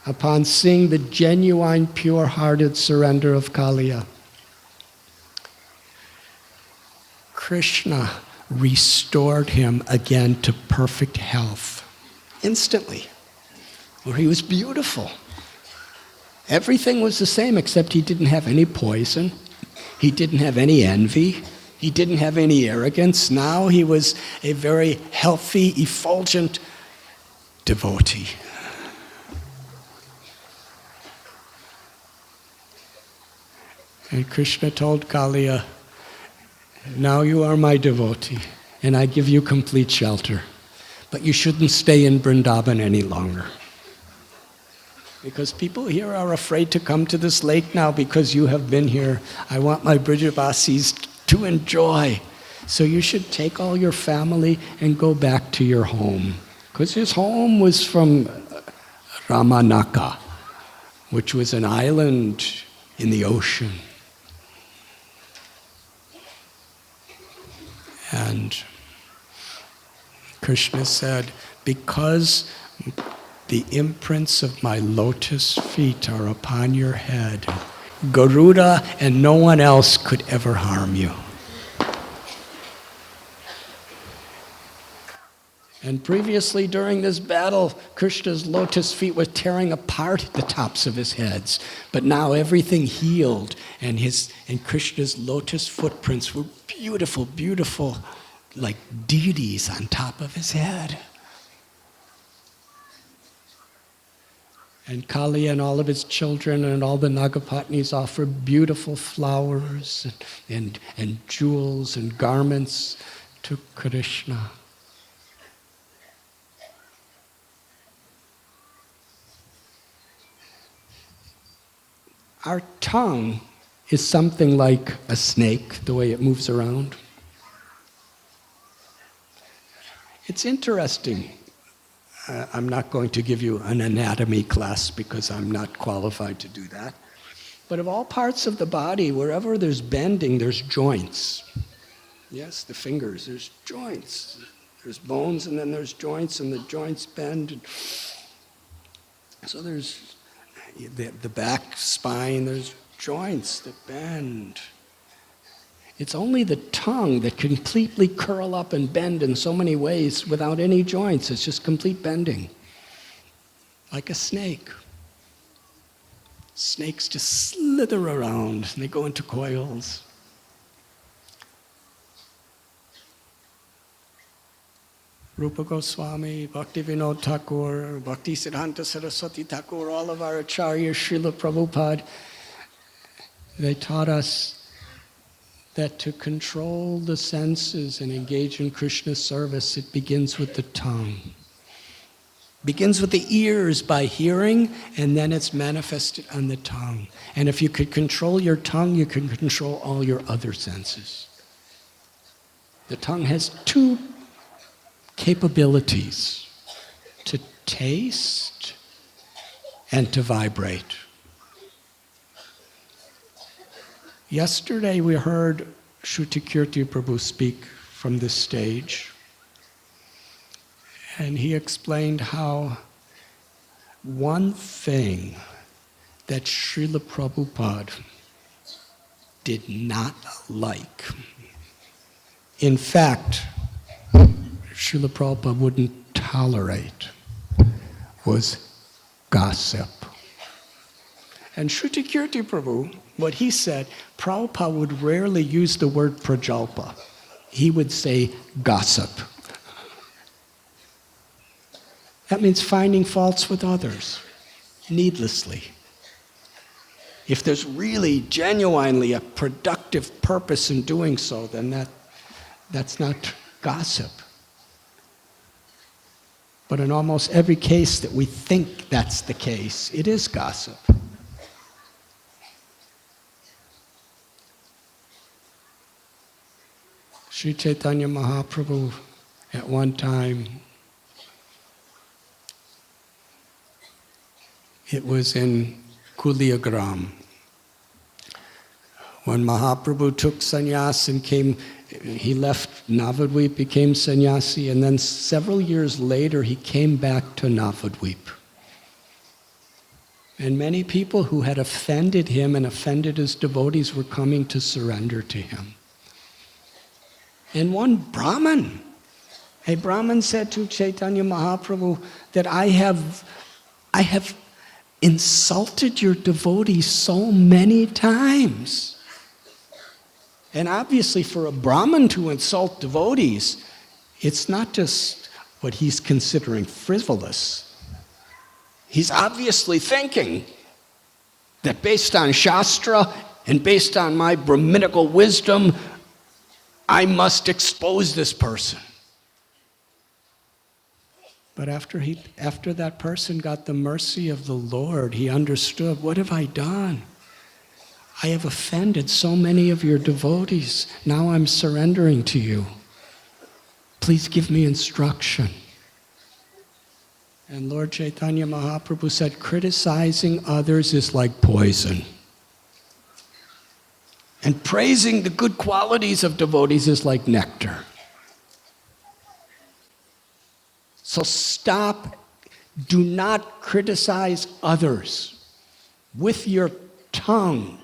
Upon seeing the genuine, pure-hearted surrender of Kalia, Krishna restored him again to perfect health instantly, where he was beautiful. Everything was the same except he didn't have any poison, he didn't have any envy, he didn't have any arrogance. Now he was a very healthy, effulgent devotee. And Krishna told Kalia, now you are my devotee, and I give you complete shelter. But you shouldn't stay in Vrindavan any longer. Because people here are afraid to come to this lake now because you have been here. I want my Brijavasis to enjoy. So you should take all your family and go back to your home. Because his home was from Ramanaka, which was an island in the ocean. And Krishna said, because the imprints of my lotus feet are upon your head, Garuda and no one else could ever harm you. And previously during this battle, Krishna's lotus feet were tearing apart the tops of his heads. But now everything healed, and Krishna's lotus footprints were beautiful, beautiful, like deities on top of his head. And Kalia and all of his children and all the Nagapatnis offered beautiful flowers and jewels and garments to Krishna. Our tongue is something like a snake, the way it moves around. It's interesting. I'm not going to give you an anatomy class because I'm not qualified to do that. But of all parts of the body, wherever there's bending, there's joints. Yes, the fingers, there's joints. There's bones and then there's joints, and the joints bend. So there's the back spine, there's joints that bend. It's only the tongue that can completely curl up and bend in so many ways without any joints. It's just complete bending. Like a snake. Snakes just slither around and they go into coils. Rupa Goswami, Bhakti Vinod Thakur, Bhakti Siddhanta Saraswati Thakur, all of our acharyas, Srila Prabhupada, they taught us that to control the senses and engage in Krishna's service, it begins with the tongue. Begins with the ears by hearing, and then it's manifested on the tongue. And if you could control your tongue, you can control all your other senses. The tongue has two capabilities: to taste and to vibrate. Yesterday we heard Shrutikirti Prabhu speak from this stage, and he explained how one thing that Srila Prabhupada did not like, in fact, Srila Prabhupada wouldn't tolerate, was gossip. And Shruti Kirti Prabhu, what he said, Prabhupada would rarely use the word prajalpa. He would say gossip. That means finding faults with others, needlessly. If there's really, genuinely a productive purpose in doing so, then that's not gossip. But in almost every case that we think that's the case, it is gossip. Sri Chaitanya Mahaprabhu, at one time, it was in Kuliagram, when Mahaprabhu took sannyas and he left Navadvip, became sannyasi, and then several years later he came back to Navadvip. And many people who had offended him and offended his devotees were coming to surrender to him. And one Brahmin, a Brahmin said to Chaitanya Mahaprabhu that I have insulted your devotees so many times. And obviously for a Brahmin to insult devotees, it's not just what he's considering frivolous. He's obviously thinking that based on Shastra and based on my Brahminical wisdom, I must expose this person. But after that person got the mercy of the Lord, he understood, what have I done? I have offended so many of your devotees. Now I'm surrendering to you. Please give me instruction. And Lord Chaitanya Mahaprabhu said, criticizing others is like poison. And praising the good qualities of devotees is like nectar. So stop, do not criticize others with your tongue.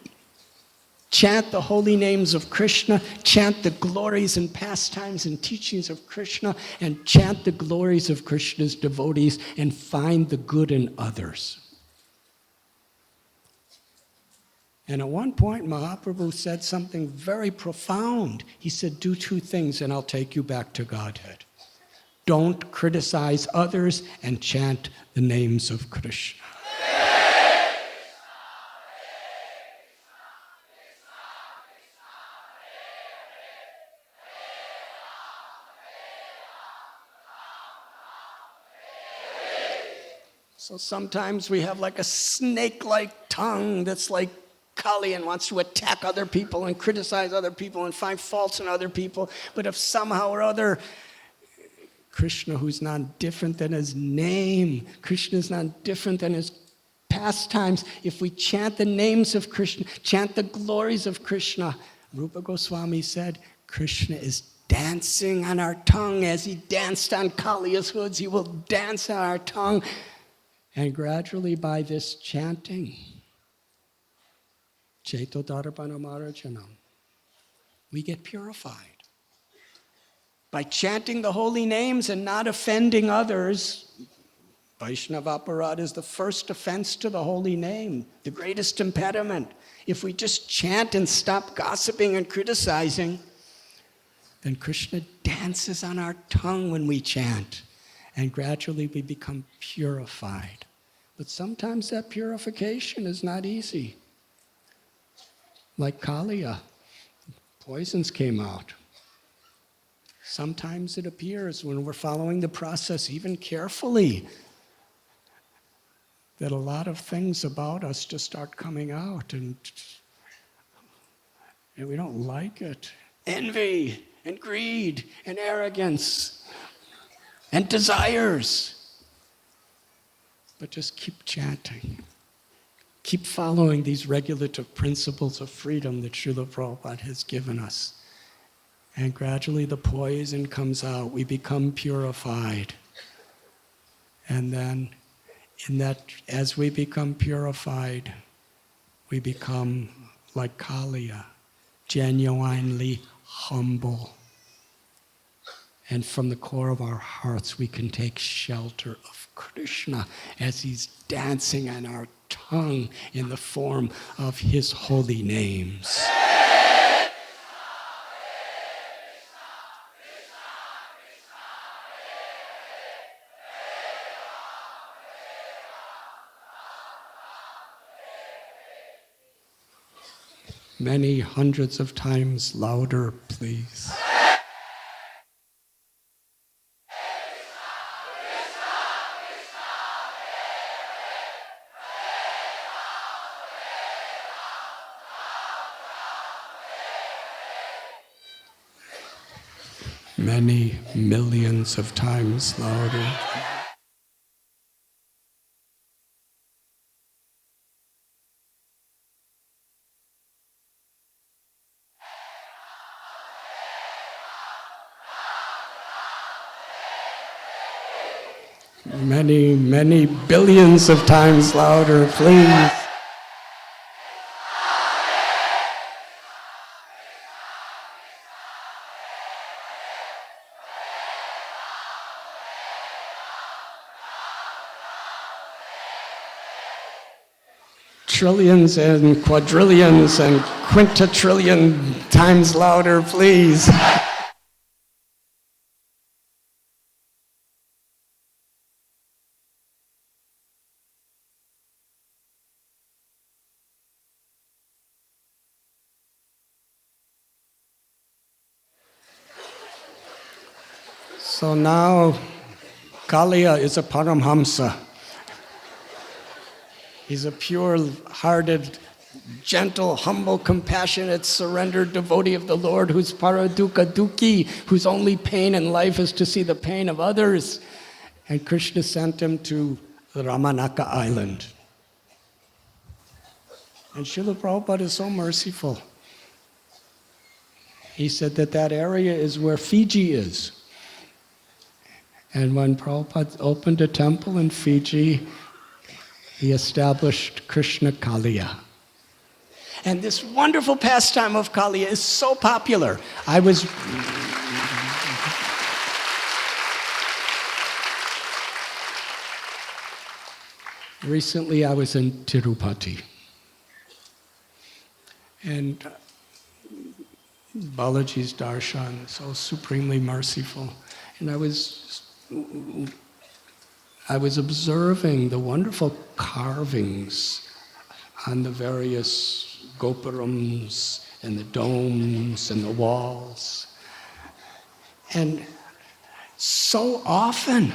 Chant the holy names of Krishna, chant the glories and pastimes and teachings of Krishna, and chant the glories of Krishna's devotees and find the good in others. And at one point, Mahaprabhu said something very profound. He said, do two things and I'll take you back to Godhead. Don't criticize others and chant the names of Krishna. So sometimes we have like a snake-like tongue that's like Kaali and wants to attack other people and criticize other people and find faults in other people. But if somehow or other, Krishna, who's not different than his name, Krishna is not different than his pastimes, if we chant the names of Krishna, chant the glories of Krishna, Rupa Goswami said, Krishna is dancing on our tongue as he danced on Kalia's hoods, he will dance on our tongue. And gradually by this chanting, Chaito Darpana Marajanam, we get purified. By chanting the holy names and not offending others, Vaishnava Aparad is the first offense to the holy name, the greatest impediment. If we just chant and stop gossiping and criticizing, then Krishna dances on our tongue when we chant, and gradually we become purified. But sometimes that purification is not easy. Like Kalia, poisons came out. Sometimes it appears when we're following the process even carefully that a lot of things about us just start coming out and we don't like it. Envy and greed and arrogance and desires. But just keep chanting. Keep following these regulative principles of freedom that Srila Prabhupada has given us. And gradually the poison comes out. We become purified. And then as we become purified, we become like Kalia, genuinely humble. And from the core of our hearts, we can take shelter of Krishna as he's dancing on our tongue in the form of his holy names. Many hundreds of times louder, please. Many millions of times louder. Many, many billions of times louder, please. Trillions and quadrillions and quintillion times louder, please. So now, Kalia is a Paramhamsa. He's a pure-hearted, gentle, humble, compassionate, surrendered devotee of the Lord who's paradukkha dukhi, whose only pain in life is to see the pain of others. And Krishna sent him to the Ramanaka island. And Srila Prabhupada is so merciful. He said that that area is where Fiji is. And when Prabhupada opened a temple in Fiji, he established Krishna Kalia. And this wonderful pastime of Kalia is so popular. Recently I was in Tirupati. And Balaji's darshan, so supremely merciful. And I was observing the wonderful carvings on the various gopurams and the domes and the walls. And so often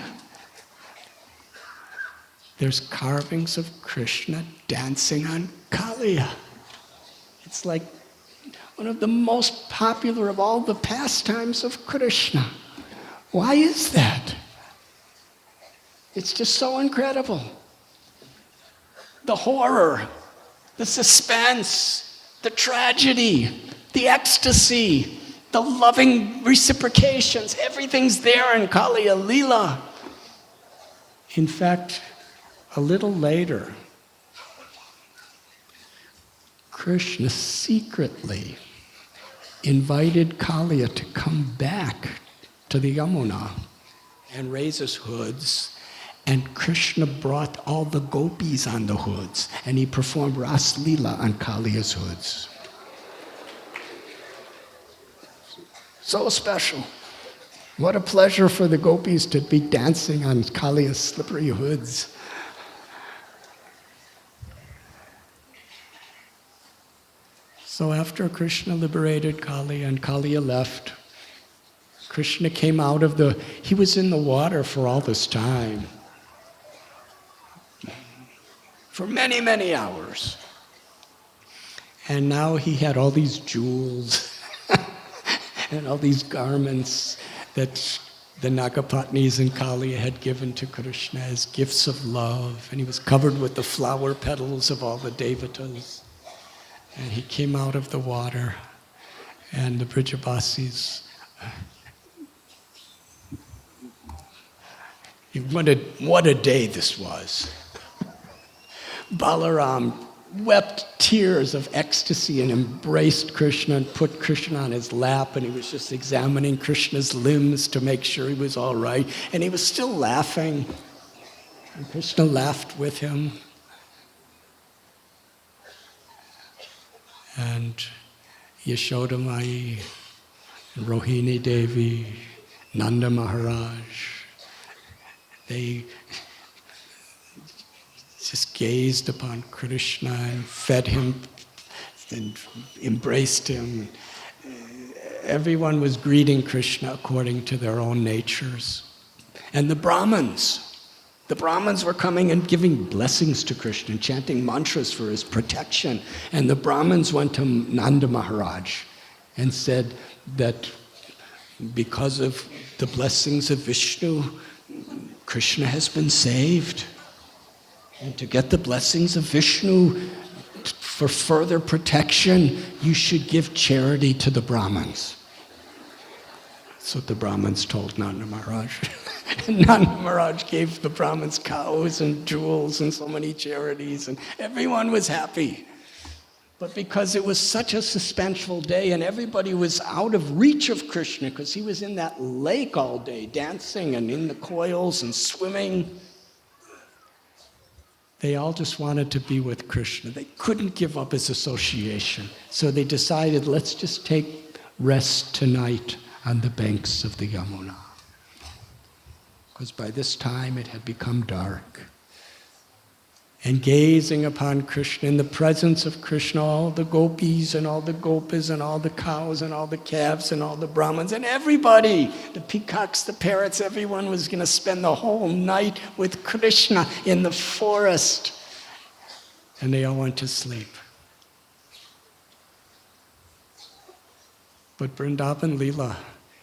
there's carvings of Krishna dancing on Kalia. It's like one of the most popular of all the pastimes of Krishna. Why is that? It's just so incredible. The horror, the suspense, the tragedy, the ecstasy, the loving reciprocations, everything's there in Kalia Lila. In fact, a little later, Krishna secretly invited Kalia to come back to the Yamuna and raise his hoods. And Krishna brought all the Gopis on the hoods, and he performed Ras Lila on Kalia's hoods. So special. What a pleasure for the Gopis to be dancing on Kalia's slippery hoods. So after Krishna liberated Kalia and Kalia left, Krishna came out of he was in the water for all this time. For many, many hours. And now he had all these jewels and all these garments that the Nagapatnis and Kalia had given to Krishna as gifts of love. And he was covered with the flower petals of all the devatas. And he came out of the water, and the Brijabasis, what a day this was. Balaram wept tears of ecstasy and embraced Krishna and put Krishna on his lap, and he was just examining Krishna's limbs to make sure he was all right, and he was still laughing. And Krishna laughed with him. And Yashoda Mai, Rohini Devi, Nanda Maharaj, they just gazed upon Krishna and fed him and embraced him. Everyone was greeting Krishna according to their own natures. And the Brahmins were coming and giving blessings to Krishna and chanting mantras for his protection. And the Brahmins went to Nanda Maharaj and said that because of the blessings of Vishnu, Krishna has been saved. And to get the blessings of Vishnu for further protection, you should give charity to the Brahmins. That's what the Brahmins told Nanda Maharaj. And Nanda Maharaj gave the Brahmins cows and jewels and so many charities, and everyone was happy. But because it was such a suspenseful day and everybody was out of reach of Krishna because he was in that lake all day dancing and in the coils and swimming, they all just wanted to be with Krishna. They couldn't give up his association. So they decided, let's just take rest tonight on the banks of the Yamuna. Because by this time it had become dark. And gazing upon Krishna, in the presence of Krishna, all the gopis and all the gopas and all the cows and all the calves and all the brahmins and everybody, the peacocks, the parrots, everyone was going to spend the whole night with Krishna in the forest. And they all went to sleep. But Vrindavan Leela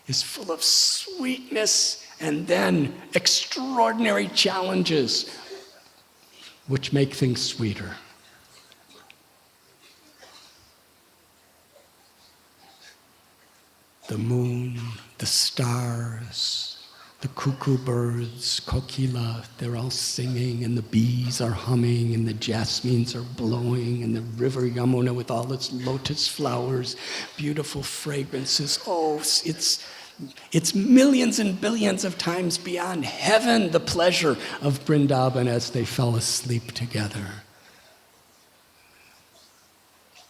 is full of sweetness and then extraordinary challenges which make things sweeter. The moon, the stars, the cuckoo birds, kokila, they're all singing, and the bees are humming, and the jasmines are blowing, and the river Yamuna with all its lotus flowers, beautiful fragrances. Oh, it's millions and billions of times beyond heaven, the pleasure of Vrindavan as they fell asleep together.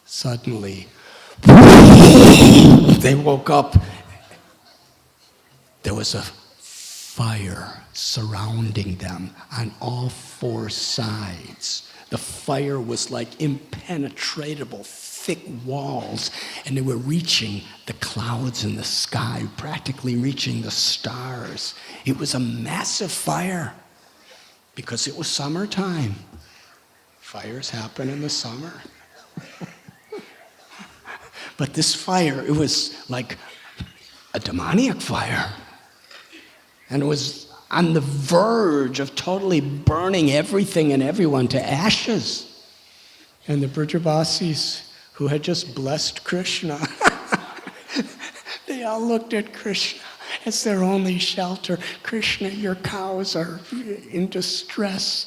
Suddenly, they woke up. There was a fire surrounding them on all four sides. The fire was like impenetrable, thick walls, and they were reaching the clouds in the sky, practically reaching the stars. It was a massive fire because it was summertime. Fires happen in the summer. But this fire, it was like a demoniac fire. And it was on the verge of totally burning everything and everyone to ashes. And the Brajavasis, who had just blessed Krishna, they all looked at Krishna as their only shelter. Krishna, your cows are in distress,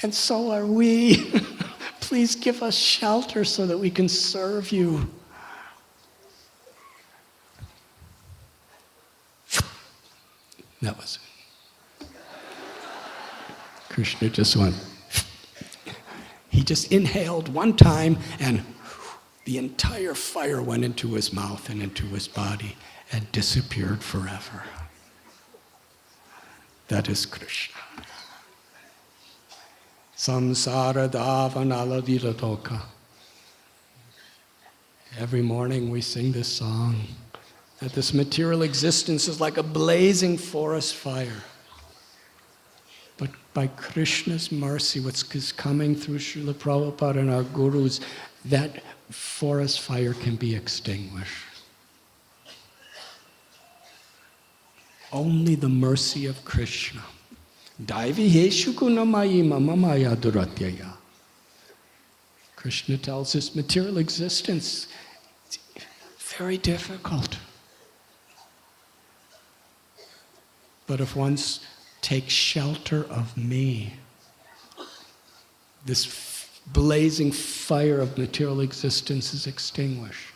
and so are we. Please give us shelter so that we can serve you. That was it. Krishna just went. He just inhaled one time, and the entire fire went into his mouth and into his body and disappeared forever. That is Krishna. Samsara davanala viratoka. Every morning we sing this song, that this material existence is like a blazing forest fire. But by Krishna's mercy, what's coming through Srila Prabhupada and our gurus, that forest fire can be extinguished. Only the mercy of Krishna. Daivi heshu gunamayi mama maya duratyaya. Krishna tells us material existence is very difficult. But if one takes shelter of me, this blazing fire of material existence is extinguished.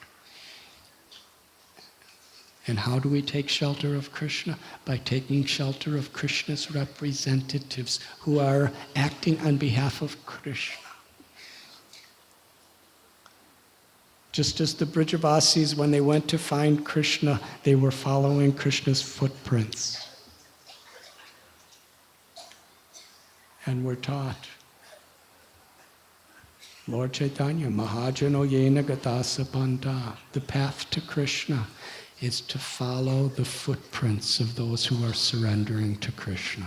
And how do we take shelter of Krishna? By taking shelter of Krishna's representatives who are acting on behalf of Krishna. Just as the Brajavasis, when they went to find Krishna, they were following Krishna's footprints. And we're taught, Lord Chaitanya, Mahajano Yena Gatasa Banda, the path to Krishna is to follow the footprints of those who are surrendering to Krishna.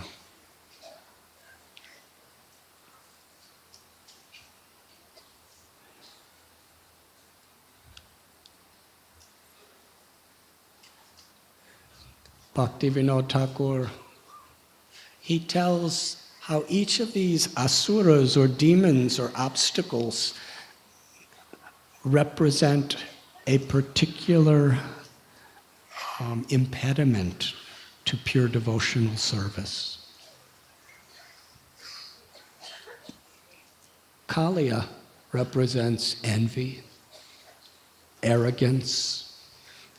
Bhaktivinoda Thakur, he tells how each of these asuras or demons or obstacles represent a particular impediment to pure devotional service. Kalia represents envy, arrogance,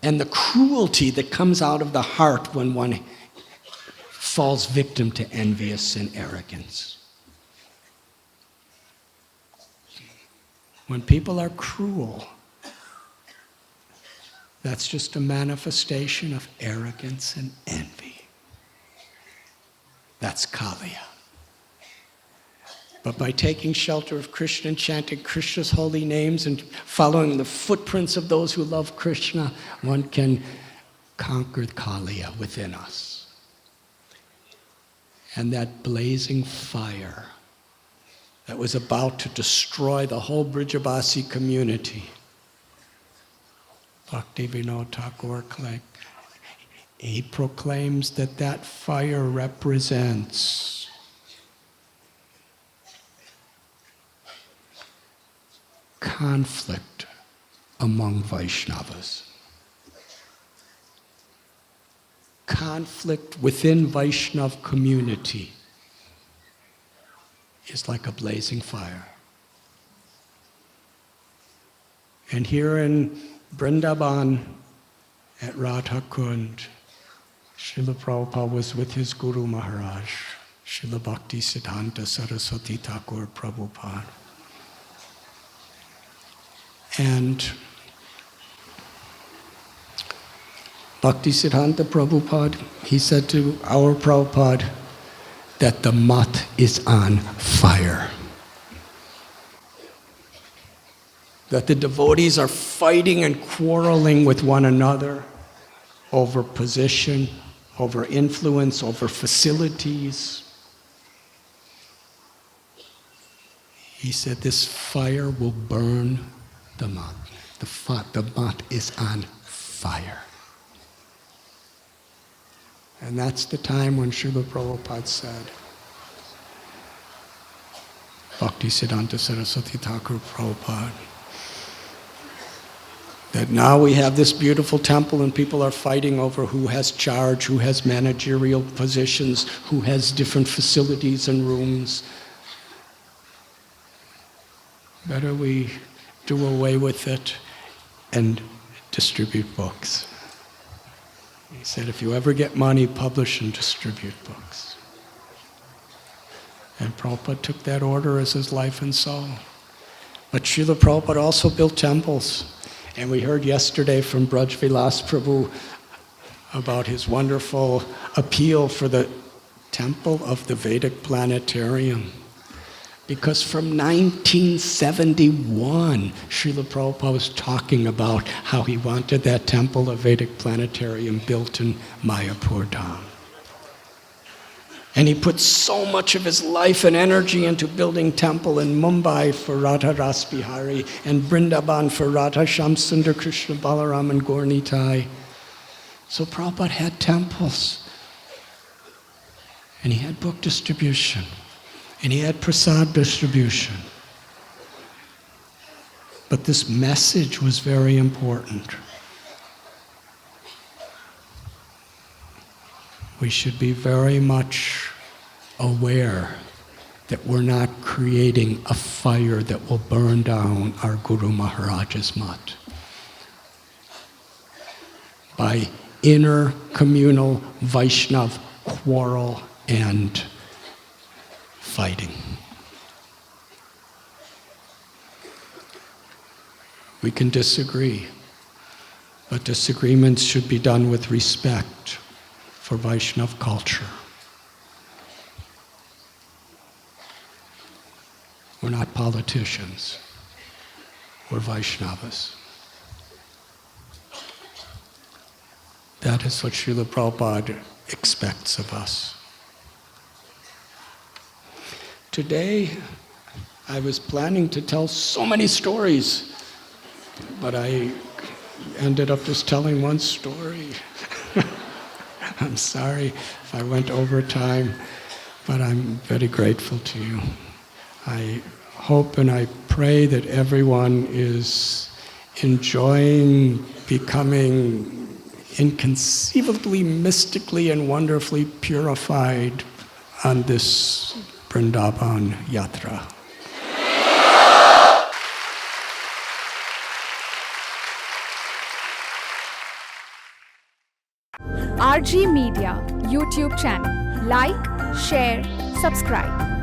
and the cruelty that comes out of the heart when one falls victim to envious and arrogance. When people are cruel, that's just a manifestation of arrogance and envy. That's Kalia. But by taking shelter of Krishna and chanting Krishna's holy names and following the footprints of those who love Krishna, one can conquer Kalia within us. And that blazing fire that was about to destroy the whole Brajavasi community, Bhaktivinoda Thakur, he proclaims that that fire represents conflict among Vaishnavas. Conflict within Vaishnav community is like a blazing fire. And here in Vrindavan at Radha Kund, Srila Prabhupada was with his Guru Maharaj, Srila Bhakti Siddhanta Saraswati Thakur Prabhupada. And Bhakti Siddhanta Prabhupada, he said to our Prabhupada that the mat is on fire. That the devotees are fighting and quarreling with one another over position, over influence, over facilities. He said this fire will burn the mat. The mat is on fire. And that's the time when Srila Prabhupada said, Bhakti Siddhanta Saraswati Thakur Prabhupada, that now we have this beautiful temple and people are fighting over who has charge, who has managerial positions, who has different facilities and rooms. Better we do away with it and distribute books. He said, if you ever get money, publish and distribute books. And Prabhupada took that order as his life and soul. But Srila Prabhupada also built temples. And we heard yesterday from Braj Vilas Prabhu about his wonderful appeal for the temple of the Vedic planetarium. Because from 1971, Srila Prabhupada was talking about how he wanted that temple of Vedic planetarium built in Mayapur Dham. And he put so much of his life and energy into building temple in Mumbai for Radha Ras Bihari and Vrindavan for Radha Shamsundar Krishna Balarama and Gaurnitai. So Prabhupada had temples. And he had book distribution. And he had prasad distribution. But this message was very important. We should be very much aware that we're not creating a fire that will burn down our Guru Maharaj's mat. By inner communal Vaishnav quarrel and fighting. We can disagree, but disagreements should be done with respect for Vaishnav culture. We're not politicians. We're Vaishnavas. That is what Srila Prabhupada expects of us. Today, I was planning to tell so many stories, but I ended up just telling one story. I'm sorry if I went over time, but I'm very grateful to you. I hope and I pray that everyone is enjoying becoming inconceivably, mystically, and wonderfully purified on this Vrindavan Yatra. RG Media YouTube channel. Like, share, subscribe.